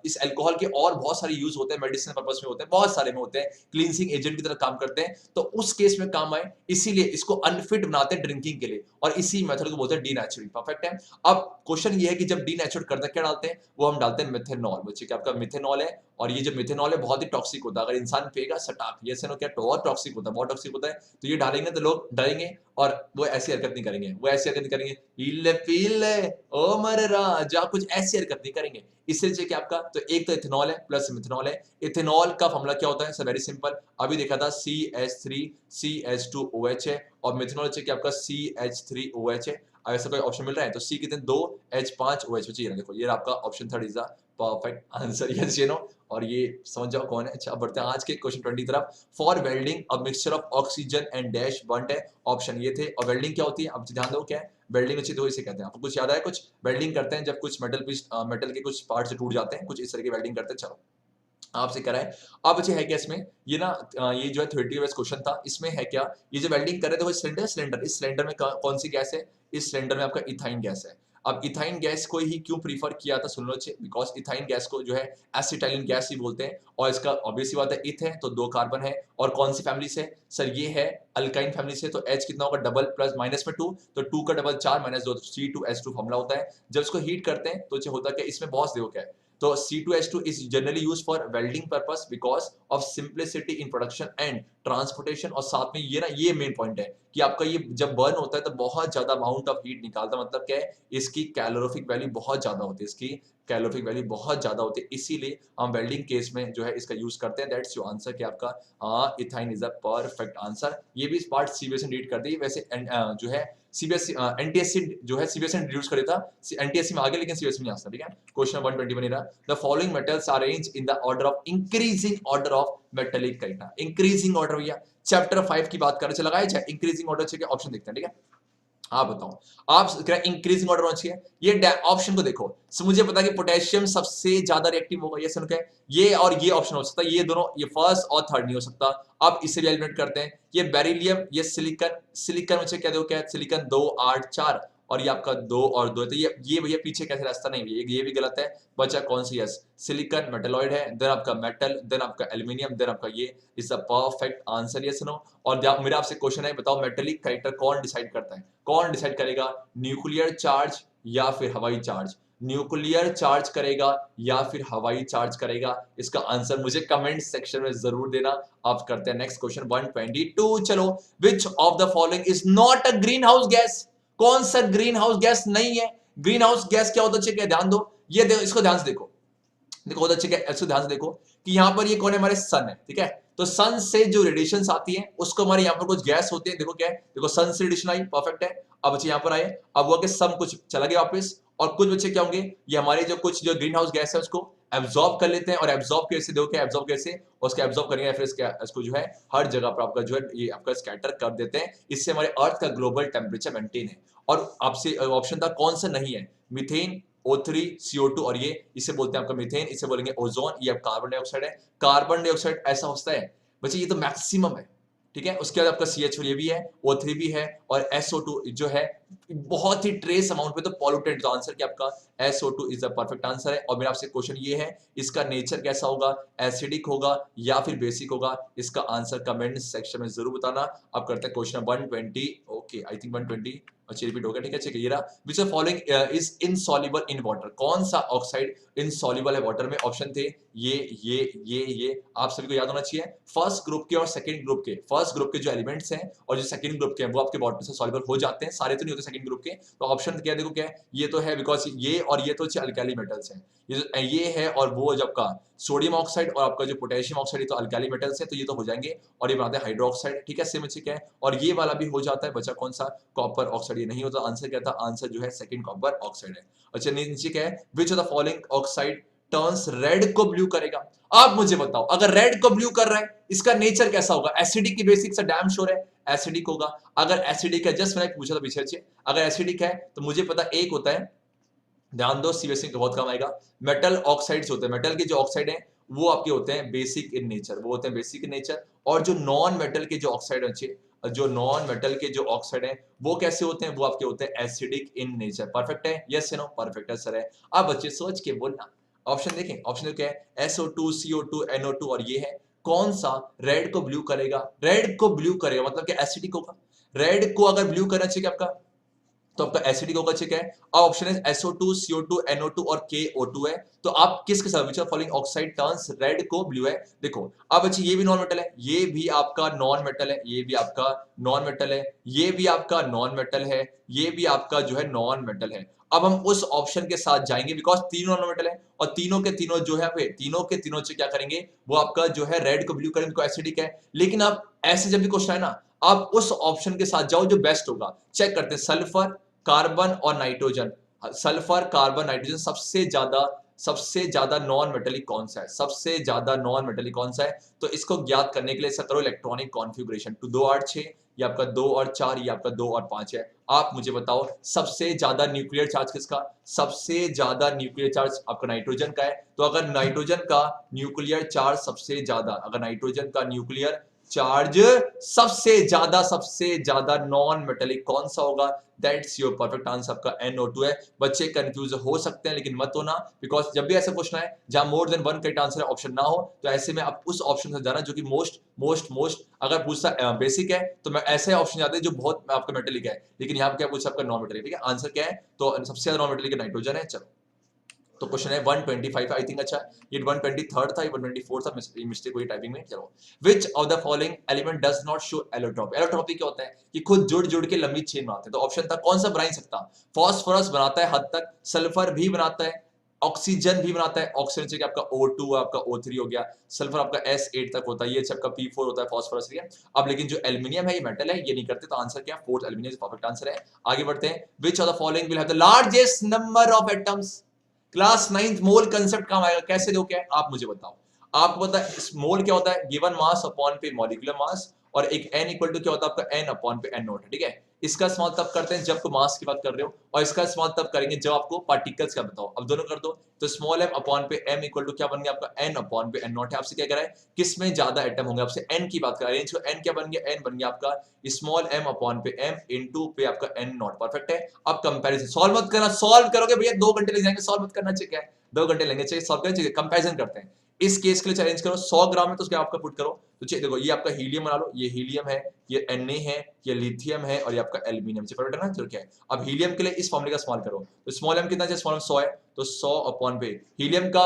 इस अल्कोहल के और बहुत सारे यूज होते हैं, मेडिसिन पर्पस में होते हैं, बहुत सारे में होते हैं, क्लींसिंग एजेंट की तरह काम करते हैं, तो उस केस में काम आए, इसीलिए इसको अनफिट बनाते हैं ड्रिंकिंग के लिए, और इसी मेथड को बोलते हैं डीनेचुरल। परफेक्ट है। अब क्वेश्चन ये है कि जब डीनेचुरल करते हैं क्या डालते हैं, वो हम डालते हैं मिथेनॉल। बच्चे क्या आपका मिथेनॉल है, और ये जो मिथेनॉल है बहुत ही टॉक्सिक होता है, अगर इंसान पिएगा सटाक, ये से नो क्या बहुत टॉक्सिक होता है, बहुत टॉक्सिक होता है। तो ये डालेंगे तो लोग डरेंगे और वो ऐसी हरकत नहीं करेंगे, वो ऐसी हरकत नहीं करेंगे, पीले ओ मर राजा, कुछ ऐसी हरकत नहीं करेंगे। इससे चाहिए कि आपका, तो एक तो इथेनॉल है प्लस मिथेनॉल है। इथेनॉल का फॉर्मूला क्या होता है सर, वेरी सिंपल, अभी देखा था CH3 CH2OH है, और मिथेनॉल चाहिए कि आपका CH3OH है। अगर ऐसा कोई ऑप्शन मिल रहा है तो C कितने 2 H5OH बची है, देखो ये आपका option third is the perfect answer, yes you know. और ये समझ जाओ कौन है। अच्छा, अब बढ़ते हैं आज के क्वेश्चन 20 तरफ। For welding a mixture of oxygen and dash burned है, ऑप्शन ये थे। और वेल्डिंग क्या होती है, अब ध्यान दो क्या है वेल्डिंग, अच्छी तो इसे कहते हैं, आपको कुछ याद आया, कुछ वेल्डिंग करते हैं जब कुछ मेटल के कुछ पार्ट से टूट जाते हैं, कुछ इस तरह की वेल्डिंग करते हैं। चलो आपसे कराए। अब अच्छे है क्या इसमें, ये ना ये जो है थ्योरेटिकल बेस्ड क्वेश्चन था, इसमें है क्या, ये जो वेल्डिंग कर रहे थे वो सिलेंडर, इस सिलेंडर में कौन सी गैस है, इस सिलेंडर में आपका इथाइन गैस है। अब इथाइन गैस को ही क्यों प्रीफर किया था सुन लो अच्छे, बिकॉज इथाइन गैस को जो है एसिटाइलिन गैस ही बोलते हैं, और इसका ऑब्वियस सी बात है इथ है तो 2 कार्बन है, और कौन सी फैमिली से सर, ये है अल्काइन फैमिली से, तो H कितना होगा डबल प्लस माइनस में 2, तो 2 का डबल 4 माइनस 2 C2H2 फॉर्मूला होता है। जब इसको हीट करते हैं तो होता है कि इसमें बहुत देखो क्या है, तो C2H2 is generally used for welding purpose because of simplicity in production and transportation, और साथ में ये ना ये मेन पॉइंट है कि आपका ये जब बर्न होता है तो बहुत ज्यादा अमाउंट ऑफ हीट निकालता है, मतलब क्या है इसकी कैलोरीफिक वैल्यू बहुत ज्यादा होती है, इसकी कैलोरीफिक वैल्यू बहुत ज्यादा होती है, इसीलिए हम वेल्डिंग केस में जो है इसका यूज करते हैं। दैट्स योर आंसर कि आपका ethyne is a perfect answer. ये भी पार्ट सीबीएसई रीड कर दी, वैसे जो है सीबीएसई एनटीएससी जो है सीबीएसई ने रिड्यूस कर देता, एनटीएससी में आगे लेकिन सीबीएसई में नहीं आता, ठीक है। क्वेश्चन 120 बन रहा, the following metals are arranged in the order of increasing order of metallic character. Increasing order भैया चैप्टर 5 की बात कर रहे, लगाया जाए इंक्रीजिंग ऑर्डर चाहिए, ऑप्शन देखते हैं, ठीक है। आप बताओ, आप इंक्रीजिंग ऑर्डर होना चाहिए, ये ऑप्शन को देखो, मुझे पता है कि पोटेशियम सबसे ज्यादा रिएक्टिव होगा, ये सुन के ये और ये ऑप्शन हो सकता है, ये दोनों, ये फर्स्ट और थर्ड नहीं हो सकता। अब इसे भी एलिमिनेट करते हैं, ये बेरिलियम, ये सिलिकॉन, सिलिकॉन मुझे क्या दो, क्या सिलिकॉन 2 8 4, और ये आपका 2 और 2 है, तो ये भैया पीछे कैसे रास्ता नहीं, ये भी गलत है, बचा कौन सी, यस सिलिकॉन मेटलॉइड है, देन आपका मेटल, देन आपका एल्यूमिनियम, देन आपका ये is the perfect answer, yes no. और मेरा आपसे क्वेश्चन है, बताओ मेटेलिक कैरेक्टर कौन डिसाइड करता है, कौन डिसाइड करेगा, न्यूक्लियर चार्ज या फिर हवाई चार्ज, न्यूक्लियर चार्ज करेगा या फिर हवाई चार्ज करेगा, इसका आंसर मुझे कमेंट सेक्शन में जरूर देना। आप करते हैं नेक्स्ट क्वेश्चन 122, चलो, विच of the following is not a green house gas, कौन सा ग्रीन हाउस गैस नहीं है। ग्रीन हाउस गैस क्या होता है, ध्यान दो, ये देखो, इसको ध्यान से देखो, बहुत अच्छे के इसको ध्यान से देखो कि यहाँ पर ये कौन है, हमारे सन है, ठीक है। तो सन से जो रेडिएशन आती है उसको हमारे यहाँ पर कुछ गैस होते हैं, देखो क्या है, देखो सन से रेडिएशन आई, परफेक्ट है। अब बच्चे यहाँ पर आए, अब वो के सम कुछ चला गया वापस, और कुछ बच्चे क्या होंगे, ये हमारे जो कुछ जो ग्रीन हाउस गैस है उसको एब्जॉर्ब कर लेते हैं, और एब्जॉर्ब कैसे, देखो क्या एब्जॉर्ब कैसे, उसके एब्जॉर्ब करेंगे फिर इसको जो है हर जगह पर आपका जो है ये आपका स्कैटर कर देते हैं, इससे हमारे अर्थ का ग्लोबल टेम्परेचर मेंटेन है। और आपसे ऑप्शन था कौन सा नहीं है, मीथेन, O3, CO2, और ये इसे बोलते हैं आपका मीथेन, इसे बोलेंगे ओजोन, ये अब कार्बन डाइऑक्साइड है। कार्बन डाइऑक्साइड ऐसा होता है बच्चे, ये तो मैक्सिमम है, ठीक है। उसके बाद आपका CH ये भी है, O3 भी है, और SO2 जो है बहुत ही ट्रेस अमाउंट में, तो पॉल्यूटेंट, तो आंसर क्या आपका SO2 is the perfect answer है। और मेरा आपसे क्वेश्चन ये है, इसका नेचर कैसा होगा, एसिडिक होगा या फिर बेसिक होगा, इसका आंसर कमेंट सेक्शन में जरूर बताना। अब करते हैं क्वेश्चन 120, ओके आई थिंक 120 अच्छा रिपीट हो गया, ठीक है, चेक ये रहा, which of following is insoluble in water, कौन सा ऑक्साइड इनसॉल्युबल है वाटर में, ऑप्शन थे ये आप सभी को याद होना चाहिए। फर्स्ट ग्रुप के और सेकंड ग्रुप के, फर्स्ट ग्रुप के जो एलिमेंट्स हैं और जो सेकंड ग्रुप के हैं वो आपके वाटर से सॉल्युबल हो जाते हैं, सारे तो नहीं होते सेकंड ग्रुप के, तो ऑप्शन क्या है, देखो क्या है, ये तो है, बिकॉज ये और ये तो अल्काली मेटल्स हैं, ये है, और वो जब का सोडियम ऑक्साइड और आपका जो पोटेशियम ऑक्साइड है तो अल्काली मेटल्स है, तो ये तो हो जाएंगे, और ये बनाते हैं हाइड्रोक्साइड, ठीक है, सेम ठीक है, और ये वाला भी हो जाता है, बचा कौन सा, कॉपर ऑक्साइड, ये नहीं होता, आंसर क्या था, आंसर जो है सेकंड कॉपर ऑक्साइड है। अच्छा नीचे क्या है, विच of the following oxide turns red को ब्लू करेगा। आप मुझे बताओ, अगर रेड को ब्लू कर रहा है इसका नेचर कैसा होगा, एसिडिक की बेसिक से डैम श्योर है एसिडिक होगा। अगर एसिडिक है, जस्ट मैंने पूछा था पीछे, अगर एसिडिक है तो मुझे पता एक होता है, ध्यान दो सीबीएसई का बहुत काम आएगा, मेटल ऑक्साइड्स होते हैं, मेटल के जो ऑक्साइड हैं वो आपके होते हैं बेसिक इन नेचर, वो होते हैं बेसिक इन नेचर, और जो नॉन मेटल के जो ऑक्साइड अच्छे, जो नॉन मेटल के जो ऑक्साइड है वो कैसे होते हैं, वो आपके होते हैं एसिडिक इन नेचर। परफेक्ट है, यस या नो, परफेक्ट आंसर है। अब बच्चे सोच के बोलना, ऑप्शन देखें, ऑप्शन क्या है, SO2, CO2, NO2, और ये है, कौन सा रेड को ब्लू करेगा, रेड को ब्लू करेगा मतलब क्या एसिडिक होगा, रेड को अगर ब्लू करना चाहिए आपका तो आपका एसिडिक होगा, ठीक है। अब ऑप्शन है SO2, CO2, NO2 और KO2 है, तो आप किसके साथ, which of following oxide turns red को ब्लू है, देखो अब अच्छा ये भी नॉन मेटल है, ये भी आपका नॉन मेटल है, ये भी आपका नॉन मेटल है, ये भी आपका नॉन मेटल है, ये भी आपका जो है नॉन मेटल है। अब हम उस ऑप्शन के साथ जाएंगे बिकॉज तीनों नॉन मेटल है, और तीनों के तीनों जो है तीनों के तीनों से क्या करेंगे, वो आपका जो है रेड को ब्लू करेंगे, तो एसिडिक है। लेकिन अब ऐसे जब भी क्वेश्चन है ना, आप उस ऑप्शन के साथ जाओ जो बेस्ट होगा। चेक करते हैं, सल्फर, कार्बन और नाइट्रोजन, सल्फर, कार्बन, नाइट्रोजन, सबसे ज्यादा नॉन मेटेलिक कौन सा है, सबसे ज्यादा नॉन मेटेलिक कौन सा है, तो इसको ज्ञात करने के लिए ऐसा करो, इलेक्ट्रॉनिक कॉन्फ़िगरेशन 2 8 6, ये आपका 2 और 4, ये आपका 2 और 5 है। आप मुझे बताओ सबसे ज्यादा न्यूक्लियर चार्ज किसका, सबसे ज्यादा न्यूक्लियर चार्ज आपका नाइट्रोजन का है, तो अगर नाइट्रोजन का न्यूक्लियर चार्ज सबसे ज्यादा, अगर नाइट्रोजन का न्यूक्लियर चार्ज सबसे ज्यादा नॉन मेटेलिक कौन सा होगा? दैट्स योर परफेक्ट आंसर, आपका NO2 है। बच्चे कंफ्यूज हो सकते हैं लेकिन मत होना, बिकॉज जब भी ऐसा क्वेश्चन है जहां more than one correct answer है, ऑप्शन ना हो, तो ऐसे में आप उस ऑप्शन से जाना जो कि मोस्ट अगर पूछता बेसिक है तो मैं ऐसे ऑप्शन जाते हैं जो बहुत आपका मेटेलिक है, लेकिन यहाँ पे क्या पूछा? आपका नॉन मेटेलिक। ठीक है, आंसर क्या है? तो सबसे ज्यादा नॉन मेटेलिक नाइट्रोजन है। चलो, तो क्वेश्चन है 125 आई थिंक, अच्छा ये 123 था, ये 124 था, मिस्टेक हुई टाइपिंग में। चलो, विच of the following element does not show allotropy? Allotropy क्या होता है? कि खुद जुड़ के लंबी चेन बनाते हैं। तो ऑप्शन था कौन सा बना ही सकता? फास्फोरस बनाता है हद तक, सल्फर भी बनाता है, ऑक्सीजन भी बनाता है। ऑक्सीजन से आपका O2, आपका O3 हो गया, सल्फर आपका S8 तक होता है, ये आपका P4 होता है, फास्फोरस। ठीक है, अब लेकिन जो एल्यूमिनियम है ये मेटल है, ये नहीं करते, तो आंसर क्या? फोर्थ एल्यूमिनियम परफेक्ट आंसर है। आगे बढ़ते हैं, विच of the following will have the largest number of atoms? Class 9th mole concept काम आएगा, कैसे दो क्या है आप मुझे बताओ। आपको पता है मोल क्या होता है? गिवन मास अपॉन पे मॉलिक्यूलर मास, और एक n इक्वल टू क्या होता है आपका? n अपॉन पे n नॉट है। ठीक है, इसका इस्तेमाल तब करते हैं जब को मास की बात कर रहे हो, और इसका इस्तेमाल तब करेंगे जब आपको पार्टिकल्स का बताओ। अब दोनों कर दो, तो स्मॉल m अपॉन पे m इक्वल टू क्या बन गया आपका? n अपॉन पे n नॉट है। आपसे क्या कह रहा है? किसमें ज्यादा एटम होंगे? आपसे n की बात कर रहा है। रेंज को n क्या बन गया? n बन गया आपका स्मॉल m अपॉन पे m इनटू पे आपका n नॉट। परफेक्ट है। अब कंपैरिजन सॉल्व मत करना, सॉल्व करोगे भैया 2 घंटे लग जाएंगे, सॉल्व मत करना चाहिए, 2 घंटे लेंगे, चाहिए सॉल्व करना चाहिए। कंपैरिजन करते हैं, इस केस के लिए चैलेंज करो 100 ग्राम है तो क्या आपका पुट करो, तो चाहिए देखो ये आपका हीलियम बना लो, ये हीलियम है, ये Na है, ये लिथियम है, और ये आपका एल्यूमिनियम। परफेक्ट है ना? चलो क्या है, अब हीलियम के लिए इस फॉर्मूले का इस्तेमाल करो, तो स्मॉल m कितना है? स्मॉल m 100 है, तो 100 अपॉन पे हीलियम का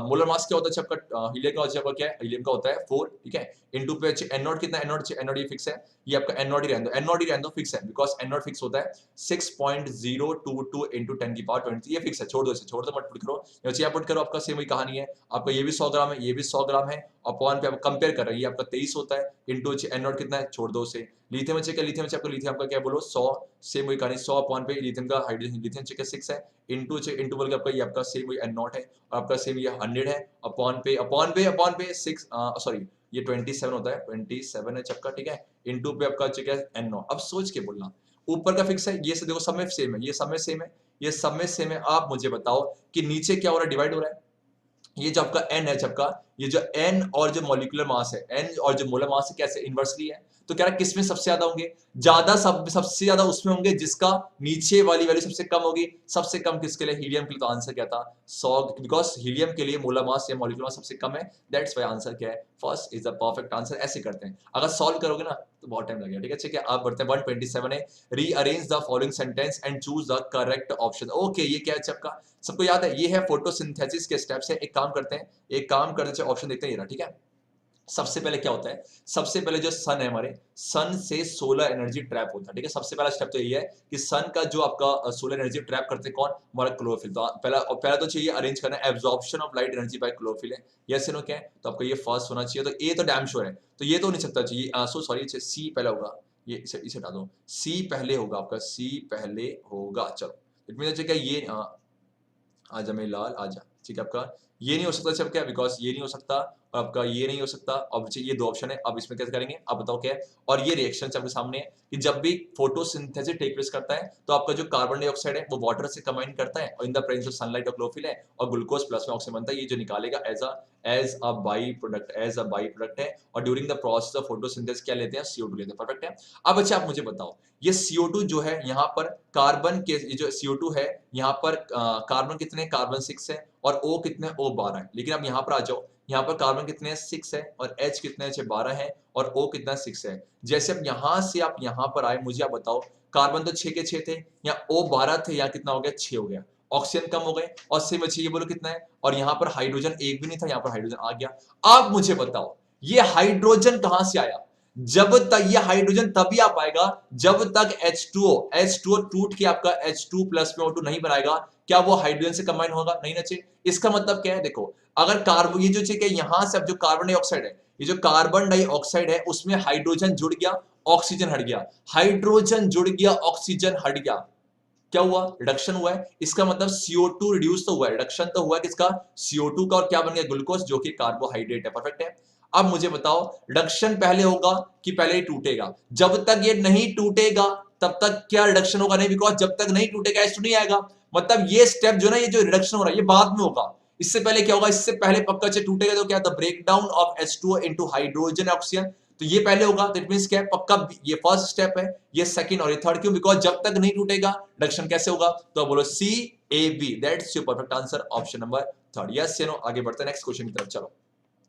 मोलर मास क्या होता है आपका? हीलियम का आपका क्या है? हीलियम का होता है 4। ठीक है, इनटू पे n नॉट कितना? n नॉट ये फिक्स है, ये आपका n नॉट ही रहने दो, n नॉट ही रहने दो, फिक्स है, बिकॉज n नॉट फिक्स होता है 6.022 into 10 की पावर 20, ये फिक्स है, छोड़ दो इसे, छोड़ दो, मत पुट करो, यहाँ पुट करो, आपका सेम वही कहानी है। आपका ये भी 100 ग्राम है, ये भी 100 ग्राम है, अपॉन पे आप कंपेयर कर रहे हैं, ये आपका 23 होता है, इनटू n नॉट कितना है? छोड़ दो उसे। लिथियम चेक है, लिथियम आपका, लिथियम का क्या बोलो? 100, सेम वही कहानी, 100 अपॉन पे लिथियम का हाइड्रोजन, लिथियम चेक 6 है, इनटू बोल के आपका ये आपका सेम वही n नॉट है, और आपका सेम ये 100 है, अपॉन पे 6 सॉरी ये 27 होता है, 27 है चक्का। ठीक है, इनटू पे आपका चेक है n नॉट। अब सोच के बोलना, ऊपर का फिक्स है, ये से देखो सब में सेम है, ये सब में सेम है, ये सब में सेम है। आप मुझे बताओ कि नीचे क्या हो रहा है? डिवाइड हो रहा है। ये जो आपका n है सबका, ये जो n और जो मॉलिक्यूलर मास है, n और जो मोलर मास है, कैसे इनवर्सली है, तो कह रहा है किसमें सबसे ज्यादा होंगे? सबसे ज्यादा उसमें होंगे जिसका नीचे वाली वैल्यू सबसे कम होगी। सबसे कम किसके लिए? हीलियम के लिए। तो आंसर क्या था? 100, बिकॉज हीलियम के लिए मोलर मास या मॉलिक्यूलर मास सबसे कम है, दैट्स व्हाई आंसर क्या है? First is the perfect answer. ऐसे करते हैं, अगर सॉल्व करोगे ना तो बहुत टाइम लगेगा। ठीक है, ठीक है, आप बढ़ते हैं 127 है, rearrange the following sentence and choose the correct option. Okay, ये क्या है सबका? सबको याद है, ये है फोटोसिंथेसिस के स्टेप्स है। एक काम करते हैं, ऑप्शन देखते हैं, ये रहा। ठीक है, सबसे पहले क्या होता है? सबसे पहले जो सन है हमारे, सन से सोलर एनर्जी ट्रैप होता है। ठीक है, सबसे पहला स्टेप तो यही है कि सन का जो आपका सोलर एनर्जी ट्रैप करते हैं कौन? हमारा क्लोरोफिल। तो पहला तो चाहिए अरेंज करना है, absorption of light energy by chlorophyll है, यस नो क्या है? तो आपको ये फर्स्ट होना चाहिए, तो ए तो डैम श्योर है, तो ये तो नहीं सकता चाहिए, सो सॉरी, सी पहले होगा, ये इसे हटा दो, सी पहले होगा आपका, सी पहले होगा। चलो, इट मीन ये आजा मेरे लाल आजा। ठीक है, आपका ये नहीं हो सकता सब क्या? बिकॉज ये नहीं हो सकता, और आपका ये नहीं हो सकता। अब ये 2 ऑप्शन है, अब इसमें कैसे करेंगे आप बताओ क्या है? और ये रिएक्शन आपके सामने है कि जब भी फोटोसिंथेसिस टेक प्लेस करता है तो आपका जो कार्बन डाइऑक्साइड है वो वाटर से कंबाइन करता है, और in the presence of sunlight और क्लोरोफिल है, और ग्लूकोज प्लस में ऑक्सीजन बनता है, ये जो निकालेगा एज अ बाई प्रोडक्ट है, और during the process of photosynthesis क्या लेते हैं? CO2 लेते हैं। परफेक्ट है। अब अच्छा आप मुझे बताओ, ये CO2 जो है यहाँ पर कार्बन के, ये जो CO2 है यहाँ पर कार्बन कितने? कार्बन 6 है, और O कितने? O 12 है। लेकिन अब यहाँ पर आ जाओ, यहाँ पर कार्बन कितने हैं? 6 है, और H कितने हैं? 12 है, और O कितना? 6 है। जैसे अब यहाँ से आप यहाँ पर आए, मुझे आप बताओ, कार्बन तो 6 के 6 थे, यहाँ O 12 थे, यहाँ कितना हो गया? 6 हो गया, ऑक्सीजन कम हो गए, और सेम अच्छी ये बोलो कितना है? और यहाँ पर हाइड्रोजन एक भी नहीं था, यहाँ पर हाइड्रोजन आ गया। आप मुझे बताओ ये हाइड्रोजन कहां से आया? जब तक ये हाइड्रोजन तभी आ पाएगा जब तक H2O टूट के आपका H2 प्लस में O2 नहीं बनाएगा, क्या वो हाइड्रोजन से कंबाइन होगा? नहीं ना चाहिए। इसका मतलब क्या है? देखो, अगर कार्बन, ये जो चीज है यहां से अब जो कार्बन डाइऑक्साइड है, ये जो कार्बन डाइऑक्साइड है उसमें हाइड्रोजन जुड़ गया, ऑक्सीजन हट गया, हाइड्रोजन जुड़ गया, ऑक्सीजन हट गया, क्या हुआ? रिडक्शन हुआ है। इसका मतलब CO2 रिड्यूस तो हुआ है, रिडक्शन तो हुआ है किसका? CO2 का, और क्या बन गया? ग्लूकोज, जो कि कार्बोहाइड्रेट है। परफेक्ट है। अब मुझे बताओ, रिडक्शन पहले होगा कि पहले ही टूटेगा? जब तक ये नहीं टूटेगा तब तक क्या रिडक्शन होगा? नहीं, बिकॉज जब तक नहीं टूटेगा H2 नहीं आएगा। मतलब ये स्टेप जो ना, ये जो रिडक्शन हो रहा है ये बाद में होगा। इससे पहले क्या होगा? इससे पहले पक्का से टूटेगा तो क्या? The breakdown of H2O into hydrogen oxygen. तो ये पहले होगा, तो इट मींस क्या है, पक्का ये फर्स्ट स्टेप है, ये सेकंड और ये थर्ड। क्यों? बिकॉज जब तक नहीं टूटेगा रिडक्शन कैसे होगा? तो आप बोलो C A B, that's your perfect answer, option number third. Yes या नो? आगे बढ़ते हैं नेक्स्ट क्वेश्चन की तरफ। चलो,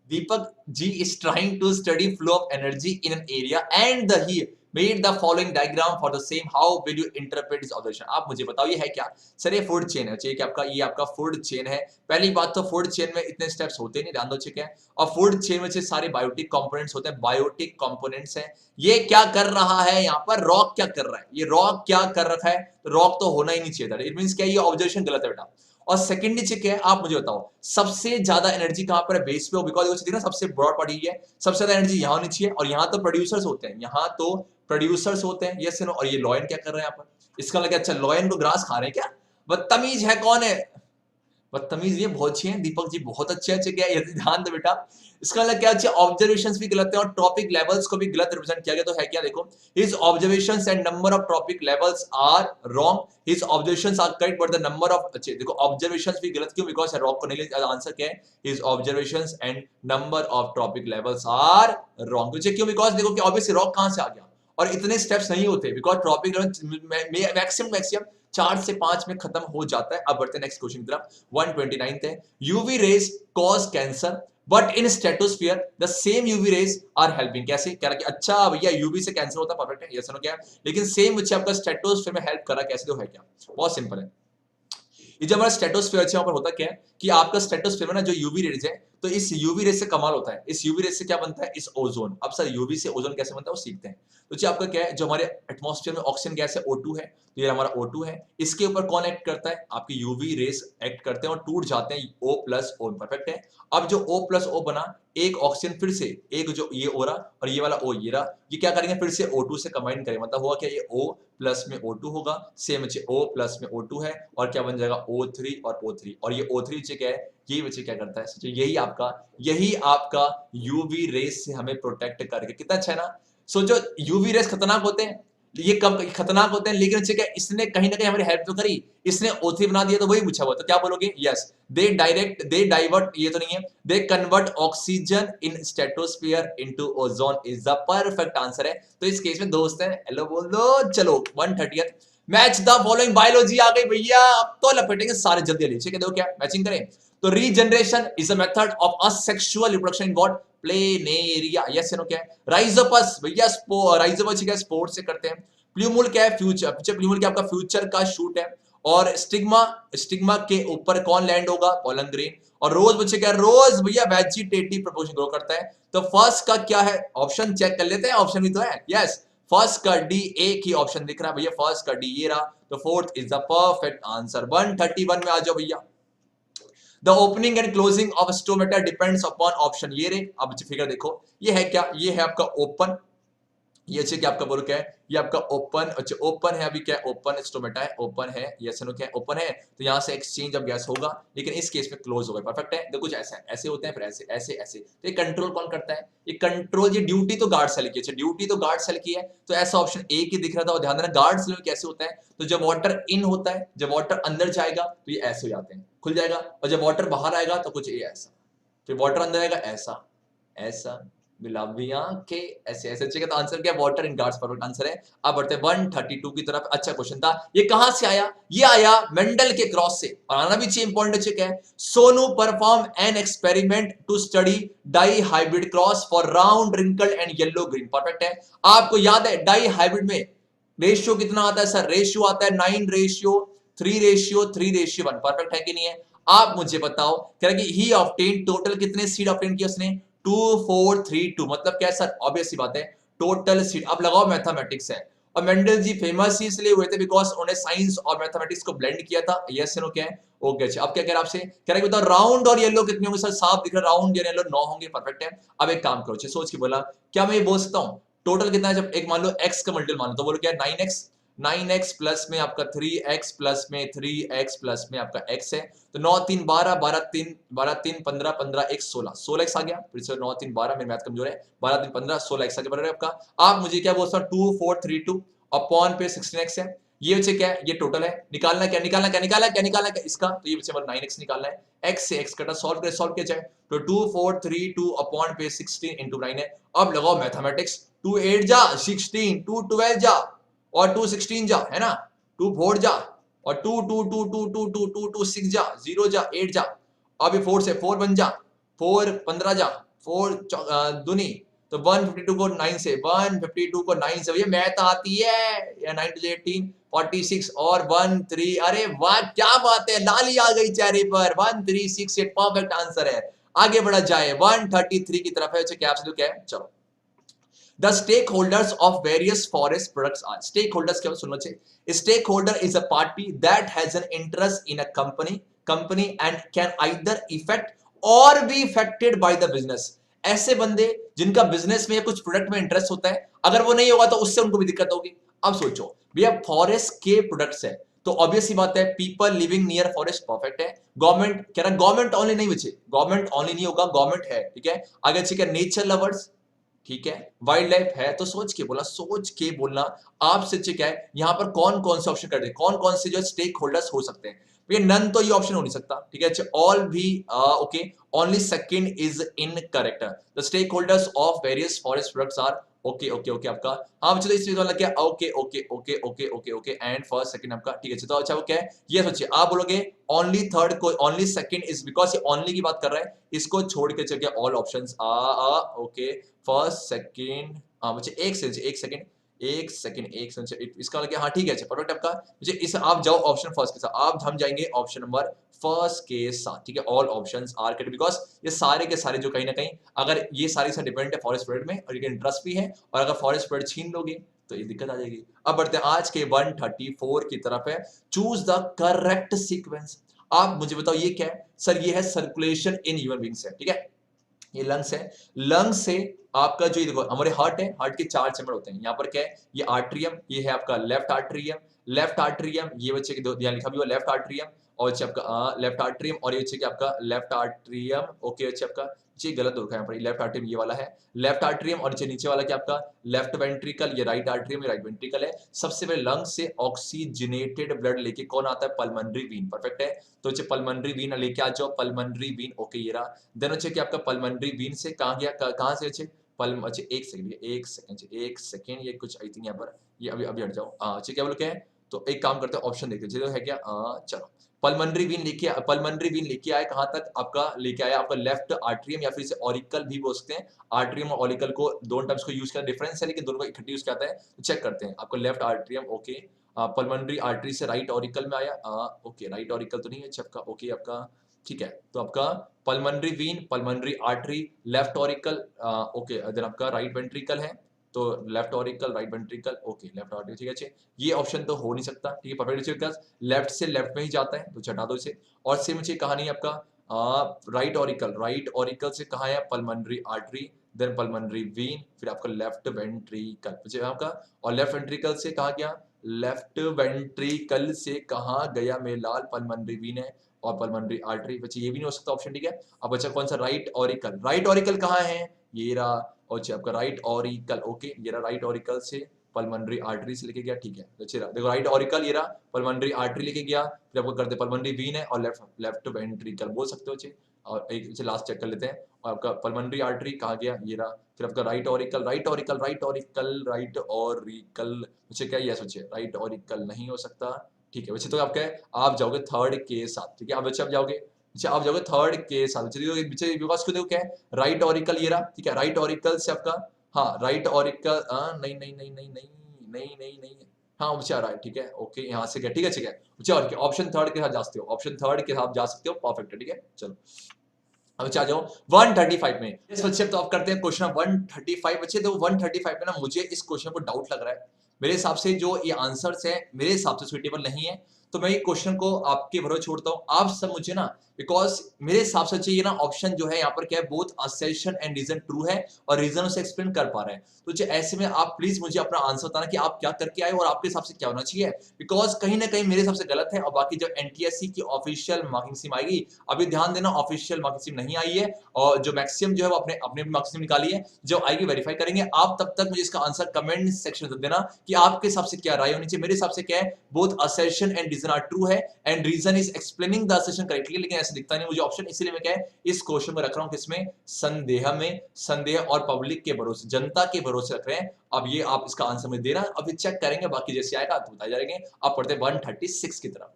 Deepak G is trying to study flow of energy in an area and he made the following diagram for the same. How will you interpret his observation? आप मुझे बताओ ये है क्या? सर ये फूड चेन है। चाहिए कि आपका ये आपका फूड चेन है। पहली बात तो फूड चेन में इतने स्टेप्स होते नहीं, ध्यान दो, ठीक है। और फूड चेन में से सारे बायोटिक कंपोनेंट्स होते हैं, बायोटिक कंपोनेंट्स हैं। ये क्या कर रहा है यहाँ पर? रॉक क्या कर रहा है? ये रॉक क्या कर रखा है? रॉक तो होना ही नहीं चाहिए था। इट मींस क्या? ये ऑब्जर्वेशन गलत है बेटा। और सेकंडली चेक है, आप मुझे बताओ सबसे ज्यादा एनर्जी कहां पर है? बेस पे। बिकॉज वो ना सबसे ब्रॉड पार्टी है, सबसे ज्यादा एनर्जी यहां होनी चाहिए, और यहां तो प्रोड्यूसर्स होते हैं, यहां तो प्रोड्यूसर्स होते हैं। Yes no? और ये लॉयन क्या कर रहे हैं यहाँ पर? इसका लगे अच्छा लॉयन को ग्रास खा रहे हैं क्या? बदतमीज है, कौन है बदतमीज? ये बहुत अच्छे हैं दीपक जी, बहुत अच्छे अच्छे। क्या ये ध्यान दो बेटा, इसका मतलब क्या अच्छे ऑब्जर्वेशंस भी गलत है और टॉपिक लेवल्स को भी गलत रिप्रेजेंट किया गया। तो है क्या? देखो, his observations and number of topic levels are wrong, his observations are correct but the number of, अच्छे देखो ऑब्जर्वेशंस भी गलत। क्यों? बिकॉज रॉक को नहीं ले, आंसर क्या है? His observations and number of topic levels are wrong. क्यों? बिकॉज देखो कि ऑब्वियसली रॉक कहां से आ गया, और इतने स्टेप्स नहीं होते, बिकॉज टॉपिक मैक्सिमम 4 से 5 में खत्म हो जाता है। अब बढ़ते हैं नेक्स्ट क्वेश्चन की तरफ। 129 है, UV rays cause cancer but in stratosphere the same UV rays are helping. कैसे? कह रहा कि अच्छा भैया यूवी से कैंसर होता है, परफेक्ट है, यस नो क्या, लेकिन सेम बच्चे आपका स्ट्रेटोस्फीयर में हेल्प कर रहा है, कैसे? तो है क्या? बहुत सिंपल है। ये जो हमारा स्ट्रेटोस्फीयर है, वहां पर होता क्या है कि आपका स्ट्रेटोस्फीयर में ना जो यूवी रेज है, तो इस यूवी रेज से कमाल होता है। इस यूवी रेज से क्या बनता है? इस ओजोन। अब सर यूवी से ओजोन कैसे बनता है वो सीखते हैं। तो जी आपका क्या है, जो हमारे एटमॉस्फेयर में ऑक्सीजन गैस है O2 है, तो ये हमारा O2 है, इसके ऊपर कौन एक्ट करता है? आपकी यूवी रेज एक्ट करते हैं और टूट जाते हैं O+O, परफेक्ट है। अब जो O+O बना, एक ऑक्सीजन फिर से, एक जो ये O रहा और ये वाला O ये रहा, ये क्या करेंगे? फिर से O2 से कंबाइन करें, मतलब हुआ क्या? ये O प्लस में O2 होगा, सेम बच्चे O प्लस में O2 है, और क्या बन जाएगा? O3 और O3। और ये O3 बच्चे क्या है? यही बच्चे क्या करता है? सोचिए, यही आपका यूवी रेस से हमें प्रोटेक्ट करके, कितना अच्छा है ना। सोचो यूवी रेस खतरनाक होते हैं, ये कब खतरनाक होते हैं, लेकिन क्या इसने कहीं ना कहीं हमारी हेल्प तो करी, इसने O3 बना दिया, तो वही पूछा हुआ, तो क्या बोलोगे? यस, दे डाइवर्ट, ये तो नहीं है, they convert oxygen in stratosphere into ozone is the perfect answer है। तो इस केस में दोस्त है, हेलो बोल दो। चलो 130th, match the following. Biology आ गई भैया, अब तो लपेटेंगे सारे जल्दी जल्दी। ठीक है, देखो क्या मैचिंग करें। तो regeneration is a method of asexual reproduction in what? Planaria. Yes या नो क्या है? राइजोपस भैया, राइजोपस क्या स्पोर्ट से करते हैं। प्ल्यूमुल क्या है? फ्यूचर। प्ल्यूमुल क्या आपका फ्यूचर का शूट है। और स्टिग्मा के ऊपर कौन लैंड होगा? Pollen grain. और रोज बच्चे क्या? रोज भैया वेजिटेटिव प्रोपोर्शन ग्रो करता है। तो फर्स्ट का क्या है? ऑप्शन चेक कर लेते हैं, ऑप्शन भी तो है। यस, फर्स्ट का डी, एक ही ऑप्शन दिख रहा है भैया, फर्स्ट का डी ये रहा, तो fourth is the perfect answer. 131 में आ जाओ भैया। The opening and closing of stomata depends upon option ये रे। अब फिगर देखो, ये है क्या? ये है आपका ओपन, ये अच्छे क्या आपका बोलो क्या है? ये आपका ओपन, अच्छा ओपन है, अभी क्या है? ओपन स्टोमेटा है, ओपन है, यस नो क्या है? ओपन है, तो यहां से एक्सचेंज ऑफ गैस होगा, लेकिन इस केस में क्लोज होगा, परफेक्ट है। देखो कुछ ऐसा है, ऐसे होते हैं, फिर ऐसे ऐसे ऐसे। तो ये कंट्रोल कौन करता है? ये कंट्रोल, ये ड्यूटी तो गार्ड सेल की है, ड्यूटी तो गार्ड सेल की है, तो ऐसा ऑप्शन ए की दिख रहा था। और ध्यान देना गार्ड सेल में कैसे होता है, तो जब वाटर इन होता है, जब वाटर अंदर जाएगा तो ये ऐसे हो जाते हैं, खुल जाएगा, और जब वाटर बाहर आएगा तो कुछ ये ऐसा, फिर वाटर अंदर आएगा ऐसा ऐसा, गुलाबी आंखें, ऐसे ऐसे। चाहिए तो आंसर क्या? Water in guards, perfect answer है। अब बढ़ते हैं 132 की तरफ। अच्छा क्वेश्चन था, ये कहां से आया? ये आया मेंडल के क्रॉस से, और आना भी चाहिए, इंपॉर्टेंट है। Sonu perform an experiment to study dihybrid cross for round wrinkle and yellow green, perfect है। आपको याद है डाई हाइब्रिड में रेशियो कितना आता है? सर रेशियो आता है 9:3:3:1, परफेक्ट है कि नहीं है? आप मुझे बताओ, कह रहा कि ही ऑब्टेन, टोटल कितने सीड ऑब्टेन किए उसने? 2,4,3,2, मतलब क्या है सर? ऑब्वियस सी बात है, टोटल सीड। अब लगाओ मैथमेटिक्स है, और मेंडल जी फेमस ही इसलिए हुए थे बिकॉज उन्हें साइंस और मैथमेटिक्स को ब्लेंड किया था। यस नो क्या है? ओके अच्छा, अब क्या कह रहा है आपसे? कह रहा है बताओ राउंड और येलो कितने होंगे? सर साफ दिख रहा है, राउंड और येलो 9 होंगे, परफेक्ट है। अब एक काम करो, सोच के बोला, क्या मैं ये बोल सकता हूं टोटल कितना है? जब एक मान लो x का मल्टीपल मान लो, तो बोलो क्या है? 9x प्लस में आपका 3x प्लस में 3x प्लस में आपका x है, तो 9 3 12, 12 3 15, 15 1 16, 16x आ गया। फिर से 9 3 12, मेरी मैथ कमजोर है, 12 3 15, 16x आ गया आपका। आप मुझे क्या बोलते हो? 2 4 3 2 अपॉन पे 16x है, ये बच्चे क्या है, ये टोटल है, निकालना क्या इसका, तो ये बच्चे हमारा 9x निकालना है, x से x कटा सॉल्व किया जाए, तो 2 4 3 2 अपॉन पे 16 into 9 है। अब लगाओ मैथमेटिक्स, 2 8 जा 16, 2 12 जा और 2 16 जा, है ना, 2 4 जा और 2 2 2 2 2 2 2 2 6 जा, 0 जा 8 जा, अब ये 4 से 4 बन जा, 4 15 जा, 4 दुनी, तो 152 को 9 से, 152 को 9 से, ये मैथ आती है, या 9 to 18 46 और 1 3, अरे वाह क्या बात है, लाली आ गई चेहरे पर, 1368 परफेक्ट आंसर है। आगे बढ़ा जाए 133 की तरफ है, क्या एब्सोल्यूट क्या है, चलो। The stakeholders of various forest products are, stakeholders क्या सुनना चाहिए, stakeholder is a party that has an interest in a company and can either affect or be affected by the business। ऐसे बंदे जिनका बिजनेस में कुछ प्रोडक्ट में interest होता है, अगर वो नहीं होगा तो उससे उनको भी दिक्कत होगी। अब सोचो भैया फॉरेस्ट के प्रोडक्ट्स है, तो ऑब्वियस सी बात है people living near forest perfect है। गवर्नमेंट कह रहा गवर्नमेंट ओनली नहीं बचे, गवर्नमेंट ओनली नहीं होगा, गवर्नमेंट है, ठीक है। आगे ठीक है नेचर लवर्स, ठीक है, वाइल्ड लाइफ है, तो सोच के बोलना। आपसे क्या है यहाँ पर कौन कौन से ऑप्शन कर दे, कौन कौन से जो स्टेक होल्डर्स हो सकते हैं, भैया नन तो ये ऑप्शन हो नहीं सकता, ठीक है। अच्छा ऑल भी okay, only second is incorrect, the stakeholders of various forest products are okay okay okay आपका, हाँ चलो इस वाला क्या okay okay okay okay okay okay and first second आपका, ठीक है। तो अच्छा वो क्या है, ये सोचिए आप बोलोगे ओनली थर्ड को, ओनली सेकंड इज बिकॉज ये ओनली की बात कर रहा है, इसको छोड़ के चल के all options okay first second, हाँ बच्चे एक सेकंड इसका मतलब हाँ ठीक है, अच्छा परफेक्ट आपका। मुझे इस आप जाओ ऑप्शन फर्स्ट के साथ, आप हम जाएंगे ऑप्शन नंबर फर्स्ट के साथ, ठीक है। All options are correct because ये सारे के सारे जो कहीं ना कहीं अगर ये सारे से डिपेंड है फॉरेस्ट पीरियड में और ये इंटरेस्ट भी है, और अगर फॉरेस्ट पीरियड छीन लोगे तो ये दिक्कत आ जाएगी। अब बढ़ते हैं आज के 134 की तरफ है, चूज द करेक्ट सीक्वेंस। आप मुझे बताओ ये क्या है, सर ये है सर्कुलेशन इन ह्यूमन बीइंग्स है, ठीक है। ये लंग्स है, लंग्स से आपका जो ये देखो हमारे हार्ट है, हार्ट के 4 चैम्बर होते हैं, यहाँ पर क्या है ये आर्ट्रियम, ये है आपका लेफ्ट आर्ट्रियम, ये बच्चे के दो यहाँ लिखा भी हुआ लेफ्ट आर्ट्रियम, और बच्चे आपका लेफ्ट आर्ट्रियम, और ये बच्चे के आपका लेफ्ट आर्ट्रियम, ओके बच्चे आपका जी गलत हो गया यहाँ पर, लेफ्ट आर्ट्रियम ये वाला है लेफ्ट आर्ट्रियम, और नीचे वाला क्या आपका लेफ्ट वेंट्रिकल, ये राइट आर्ट्रियम, ये राइट वेंट्रिकल है। सबसे पहले लंग्स से ऑक्सीजनेटेड ब्लड लेके कौन आता है, पल्मोनरी वीन, परफेक्ट है। तो पल्मोनरी वीन लेके आ जाओ, पल्मोनरी वीन ओके ये रहा। देन अच्छे कि आपका पल्मोनरी वीन से कहाँ गया, कहाँ से अच्छे अच्छा एक सेकंड ये कुछ आई थिंक यहाँ पर ये अभी अभी हट जाओ, अच्छा क्या बोलो क्या है, तो एक काम करते हैं ऑप्शन देखते हैं है क्या, चलो पल्मोनरी वीन लेके आए कहाँ तक, आपका लेके आया आपका लेफ्ट आर्ट्रियम या फिर इसे ऑरिकल भी बोल सकते हैं, आर्ट्रियम और ऑरिकल को दोनों टर्म्स को यूज किया डिफरेंस है लेकिन दोनों को इकट्ठे यूज किया जाता है, तो चेक करते हैं। आपका left atrium okay, pulmonary artery से राइट ऑरिकल में आया, ओके राइट ऑरिकल तो नहीं है आपका, ओके आपका ठीक है। तो आपका pulmonary vein, pulmonary artery, left auricle okay, then आपका राइट वेंट्रिकल है, तो left auricle right ventricle okay left auricle, ठीक है। ये ऑप्शन तो हो नहीं सकता, ठीक है परफेक्ट, बिकॉज़ लेफ्ट से लेफ्ट में ही जाता है, तो चटा दो इसे। और सेम मुझे कहानी है आपका राइट ऑरिकल से कहाँ है, pulmonary artery, then pulmonary vein, फिर आपका लेफ्ट वेंट्रिकल आपका, और लेफ्ट वेंट्रिकल से कहाँ गया, लेफ्ट वेंट्रिकल से कहाँ गया मेरे लाल, पल्मोनरी वीन है और पल्मोनरी आर्टरी, बच्चे ये भी नहीं हो सकता ऑप्शन, ठीक है। अब बच्चा कौन सा, राइट ऑरिकल कहाँ है, ये रहा, और आपका राइट ऑरिकल ओके, ये रहा राइट ऑरिकल से पल्मोनरी आर्टरी से लेके गया, ठीक है। अच्छे रहा, देखो राइट ऑरिकल ये रहा, पल्मोनरी आर्टरी लेके गया, फिर आपको करते पल्मोनरी वीन है और लेफ्ट वेंट्रिकल बोल सकते हो अच्छे। और एक लास्ट चेक कर लेते हैं, और आपका पल्मोनरी आर्टरी कहाँ गया, ये रहा, फिर आपका राइट ऑरिकल बच्चे क्या, यस बच्चे राइट ऑरिकल नहीं हो सकता, ठीक है बच्चे। तो आपका आप जाओगे थर्ड के साथ, ठीक है। अब बच्चे आप जाओगे थर्ड के साथ, बच्चे बिकॉज क्यों देखो क्या है, राइट ऑरिकल ये रहा, ठीक है। राइट ऑरिकल से आपका हाँ राइट ऑरिकल नहीं हाँ बच्चा राइट, ठीक है ओके, यहाँ से क्या, ठीक है बच्चा, और ऑप्शन थर्ड के साथ जा सकते हो, ऑप्शन थर्ड के साथ जा सकते हो, परफेक्ट है, ठीक है। चलो अब आ जाओ 135 में, इस बच्चे तो आप करते हैं क्वेश्चन 135 बच्चे। तो 135 में ना मुझे इस क्वेश्चन को डाउट लग रहा है, मेरे हिसाब से जो ये आंसर्स है मेरे हिसाब से सुइटेबल नहीं है, तो मैं ये क्वेश्चन को आपके भरोसे छोड़ता हूँ। आप सब मुझे ना बिकॉज मेरे हिसाब से ये ना ऑप्शन जो है यहाँ पर क्या है, both assertion and reason true है और रीजन उसे एक्सप्लेन कर पा रहे हैं। तो जो ऐसे में आप प्लीज मुझे अपना आंसर बताना कि आप क्या करके आए और आपके हिसाब से क्या होना चाहिए, बिकॉज कहीं ना कहीं मेरे हिसाब से गलत है। और बाकी जब एनटीएससी की ऑफिशियल मार्किंग स्कीम आएगी, अभी ध्यान देना ऑफिशियल मार्किंग स्कीम नहीं आई है और जो मैक्सिमम जो है वो अपने अपने मार्क्स स्कीम निकाली है, जो आएगी वेरीफाई करेंगे। आप तब तक मुझे इसका आंसर कमेंट सेक्शन में देना कि आपके हिसाब से क्या राय होनी चाहिए। मेरे हिसाब से क्या है, both assertion and reason are true है and reason is explaining the assertion correctly, लेकिन ऐसा दिखता नहीं मुझे ऑप्शन, इसीलिए मैं क्या है इस क्वेश्चन को रख रहा हूं किसमें, संदेह में। संदेह और पब्लिक के भरोसे, जनता के भरोसे रख रहे हैं। अब ये आप इसका आंसर में देना, अभी चेक करेंगे, बाकी जैसे आएगा तो बताए जाएंगे। अब पढ़ते हैं 136 की तरफ।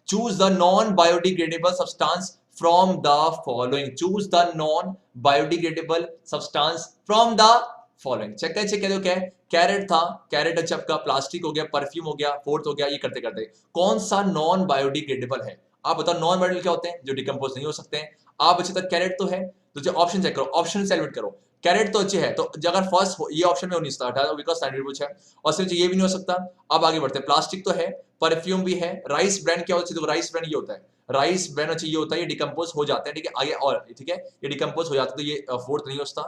Choose the non biodegradable substance from the following. Choose the non biodegradable substance from the following. Check करें क्या है, कैरेट था, कैरेट अच्छा आपका प्लास्टिक हो गया, परफ्यूम हो गया, फोर्थ हो गया। ये करते करते कौन सा नॉन बायोडिग्रेडेबल है, आप बताओ। नॉन बायोडिग्रेडेबल क्या होते हैं, जो डिकम्पोज नहीं हो सकते हैं। आप अच्छे तक कैरेट तो है, तो जो ऑप्शन चेक करो, ऑप्शन से एलिमिनेट करो। कैरेट तो अच्छे है, तो अगर फर्स्ट ये ऑप्शन में हो नहीं सकता बिकॉज स्टैंडर्ड पूछ है, और सिर्फ ये भी नहीं हो सकता। अब आगे बढ़ते हैं, प्लास्टिक तो है, परफ्यूम भी है, राइस ब्रांड क्या होता है, तो राइस ब्रांड ये होता है, राइस ब्रांड अच्छा ये होता है, ये डिकम्पोज हो जाते हैं, ठीक है। आगे और ठीक है, ये डिकम्पोज हो जाता है, तो ये फोर्थ नहीं होता।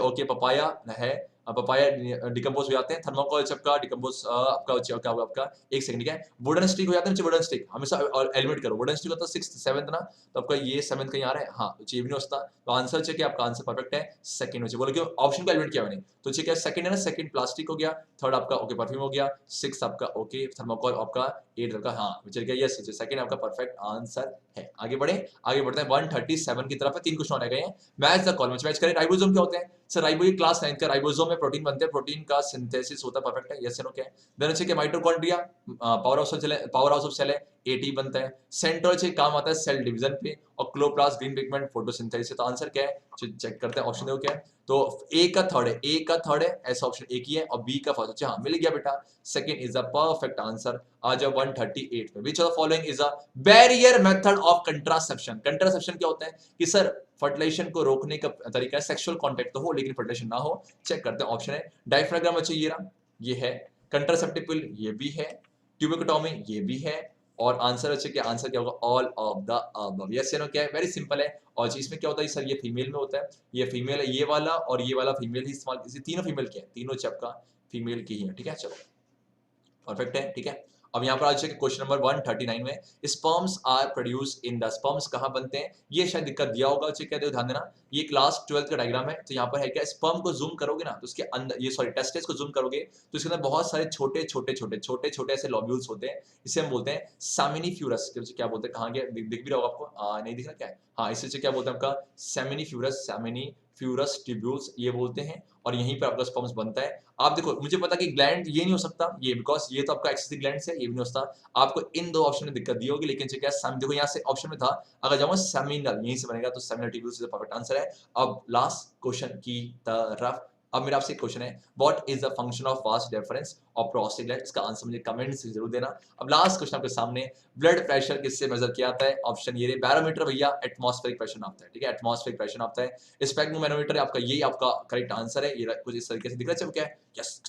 ओके, पपाया है, पपाया डिकम्पोज हो जाते हैं। थर्मोकोल आपका डिकम्पोज आपका क्या होगा आपका, एक सेकंड, ठीक है। वुडन स्टिक हो जाते हैं, वुडन स्टिक हमेशा एलिमिनेट करो। वुडन स्टिक होता है 6th 7th ना, तो आपका ये 7th कहीं आ रहा है, हाँ ये भी नहीं होता। तो आंसर चेक आपका आंसर परफेक्ट है, सेकंड में बोलो कि ऑप्शन को एलिमिनेट किया मैंने, तो ठीक है सेकंड है ना, सेकंड प्लास्टिक हो गया, थर्ड आपका ओके परफ्यूम हो गया, 6th आपका ओके थर्मोकोल, आपका 8th आपका हाँ चल गया, यस सेकंड आपका परफेक्ट आंसर है। आगे बढ़ते हैं 137 की तरफ है, 3 क्वेश्चन और रह गए हैं। मैच द कॉलम, मैच करें। राइबोसोम क्या होते हैं सर, राइबो ये क्लास 9 का राइबोसोम में प्रोटीन बनते हैं, प्रोटीन का सिंथेसिस होता है, परफेक्ट है, यस नो क्या है। देन अच्छे के mitochondria powerhouse of cell है, एटी बनता है। सेंट्रोल से काम आता है सेल डिवीजन पे, और क्लोरोप्लास्ट ग्रीन पिगमेंट फोटोसिंथेसिस। तो आंसर क्या है, चेक करते हैं, ऑप्शन देखो क्या है। तो ए का थर्ड है, ऐसा ऑप्शन एक ही है, और बी का फर्स्ट। अच्छा हाँ मिल गया बेटा, second is the perfect answer. आ जाओ 138 में, which of the following is a barrier method of contraception. Contraception क्या होता है कि सर फर्टिलाइजेशन को रोकने का तरीका है, सेक्सुअल कांटेक्ट तो हो लेकिन फर्टिलाइजेशन ना हो। चेक करते हैं, ऑप्शन है डायफ्राग्राम, अच्छा ये रहा, ये है। कंट्रासेप्टिव पिल ये भी है, ट्यूबिकोटॉमी ये भी है, और आंसर अच्छे क्या, आंसर क्या होगा, all of the above. Yes या नो क्या है, वेरी सिंपल है। और इसमें क्या होता है सर, ये फीमेल में होता है, ये फीमेल है, ये वाला और ये वाला फीमेल ही इस्तेमाल, इसे तीनों फीमेल के हैं, तीनों चपका फीमेल की ही है, ठीक है। चलो परफेक्ट है, ठीक है। अब यहाँ पर आज क्वेश्चन नंबर 139 में, sperms are produce in the, sperms कहाँ बनते हैं, ये शायद दिक्कत दिया होगा, क्या ध्यान देना। ये क्लास 12th का डायग्राम है, तो यहाँ पर है क्या, स्पर्म को जूम करोगे ना, तो उसके अंदर ये सॉरी टेस्टिस को जूम करोगे तो इसके अंदर बहुत सारे छोटे छोटे ऐसे लॉब्यूल्स होते हैं, इसे हम बोलते हैं सेमिनिफ्यूरस। क्या बोलते हैं, कहाँ गया, दिख भी रहा होगा आपको, नहीं दिख रहा क्या है, हाँ इसे क्या बोलते हैं आपका, सेमिनिफ्यूरस ट्यूब्यूल्स ये बोलते हैं, और यहीं पर आपका स्पर्म्स बनता है। आप देखो, मुझे पता कि ग्लैंड ये नहीं हो सकता, ये बिकॉज ये तो आपका एक्सेसिव ग्लैंड है, ये भी नहीं हो सकता। आपको इन दो ऑप्शन में दिक्कत दी होगी, लेकिन क्या देखो यहाँ से ऑप्शन में था, अगर जाऊंगा सेमिनल, यहीं से बनेगा, तो seminal tubules is the perfect answer है। अब लास्ट क्वेश्चन की तरफ, अब मेरा आपसे क्वेश्चन है, what is the function of vas deferens of prostate gland. इसका आंसर मुझे कमेंट से जरूर देना। अब लास्ट क्वेश्चन आपके सामने, ब्लड प्रेशर किससे मेजर किया जाता है, ऑप्शन ये बैरोमीटर भैया, एटमॉस्फेरिक प्रेशर नापता है, ठीक है, एटमॉस्फेरिक प्रेशर नापता है। स्पेक्ट्रोमैनोमीटर आपका, यही आपका करेक्ट आंसर है, ये कुछ इस तरीके से दिख रहा है, क्या है, यस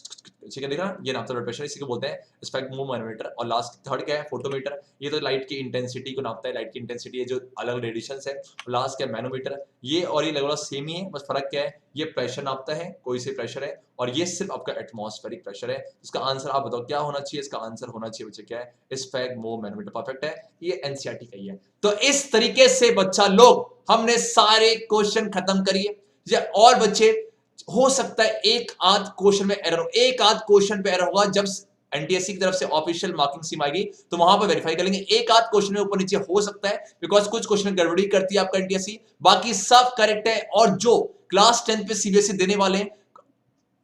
ठीक है, दिख रहा है, ये नापता है ब्लड प्रेशर, इसी को बोलते हैं स्पेक्ट्रोमैनोमीटर। और लास्ट थर्ड क्या है, फोटोमीटर, ये तो लाइट की इंटेंसिटी को नापता है, लाइट की इंटेंसिटी है जो अलग रेडिएशंस है। लास्ट क्या है, मैनोमीटर, ये और ये लगभग सेम ही है, बस फर्क क्या है, ये प्रेशर नापता है, कोई से प्रेशर है, और ये सिर्फ आपका एटमॉस्फेरिक प्रेशर है। इसका आंसर आप बताओ क्या होना चाहिए, इसका आंसर होना चाहिए बच्चे क्या है, स्पेक्ट्रोमैनोमीटर, परफेक्ट है, ये एनसीईआरटी का ही है। तो इस तरीके से बच्चा लोग हमने सारे क्वेश्चन खत्म करिए। और बच्चे हो सकता है एक आध क्वेश्चन में एरर हो, एक आध क्वेश्चन पे एरर होगा, जब एनटीएससी की तरफ से ऑफिशियल मार्किंग स्कीम आएगी तो वहां पर वेरीफाई करेंगे, एक आध क्वेश्चन में ऊपर नीचे हो सकता है, बिकॉज कुछ क्वेश्चन गड़बड़ी करती है आपका एनटीएससी, बाकी सब करेक्ट है। और जो क्लास 10 पे सीबीएसई देने वाले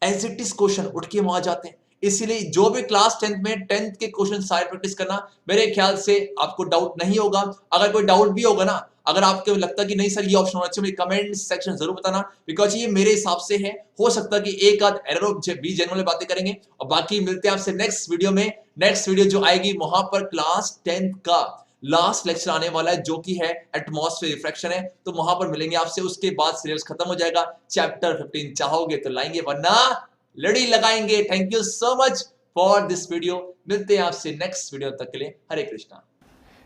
एज इट इज क्वेश्चन उठ के वहां जाते हैं, इसीलिए जो भी क्लास 10th में 10th के क्वेश्चन सारे प्रैक्टिस करना, मेरे ख्याल से आपको डाउट नहीं होगा। अगर कोई डाउट भी होगा ना, अगर आपको लगता है कि नहीं सर ये ऑप्शन होना चाहिए, कमेंट सेक्शन जरूर बताना, बिकॉज ये मेरे हिसाब से है, हो सकता है कि एक आध एरर भी जनरल बातें करेंगे। और बाकी मिलते हैं आपसे नेक्स्ट वीडियो में। नेक्स्ट वीडियो जो आएगी वहां पर क्लास 10th का लास्ट लेक्चर आने वाला है, जो कि है एटमॉस्फेयर रिफ्रैक्शन है, तो वहां पर मिलेंगे आपसे। उसके बाद सिलेबस खत्म हो जाएगा, चैप्टर 15 चाहोगे तो लाएंगे, वरना लड़ी लगाएंगे। Thank you so much for this video, मिलते हैं आपसे नेक्स्ट वीडियो, तक के लिए हरे कृष्णा।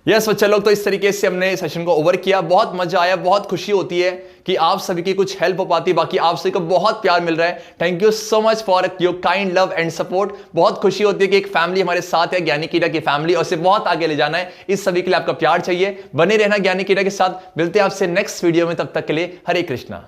यस बच्चा लोग, तो इस तरीके से हमने सेशन को ओवर किया। बहुत मजा आया, बहुत खुशी होती है कि आप सभी की कुछ हेल्प हो पाती है। बाकी आप सभी को बहुत प्यार मिल रहा है। Thank you so much for your kind love and support. बहुत खुशी होती है कि एक फैमिली हमारे साथ है, ज्ञानी कीड़ा की फैमिली, और इसे बहुत आगे ले जाना है। इस सभी के लिए आपका प्यार चाहिए। बने रहना ज्ञानी कीड़ा के साथ। मिलते हैं आपसे नेक्स्ट वीडियो में, तब तक के लिए हरे कृष्णा।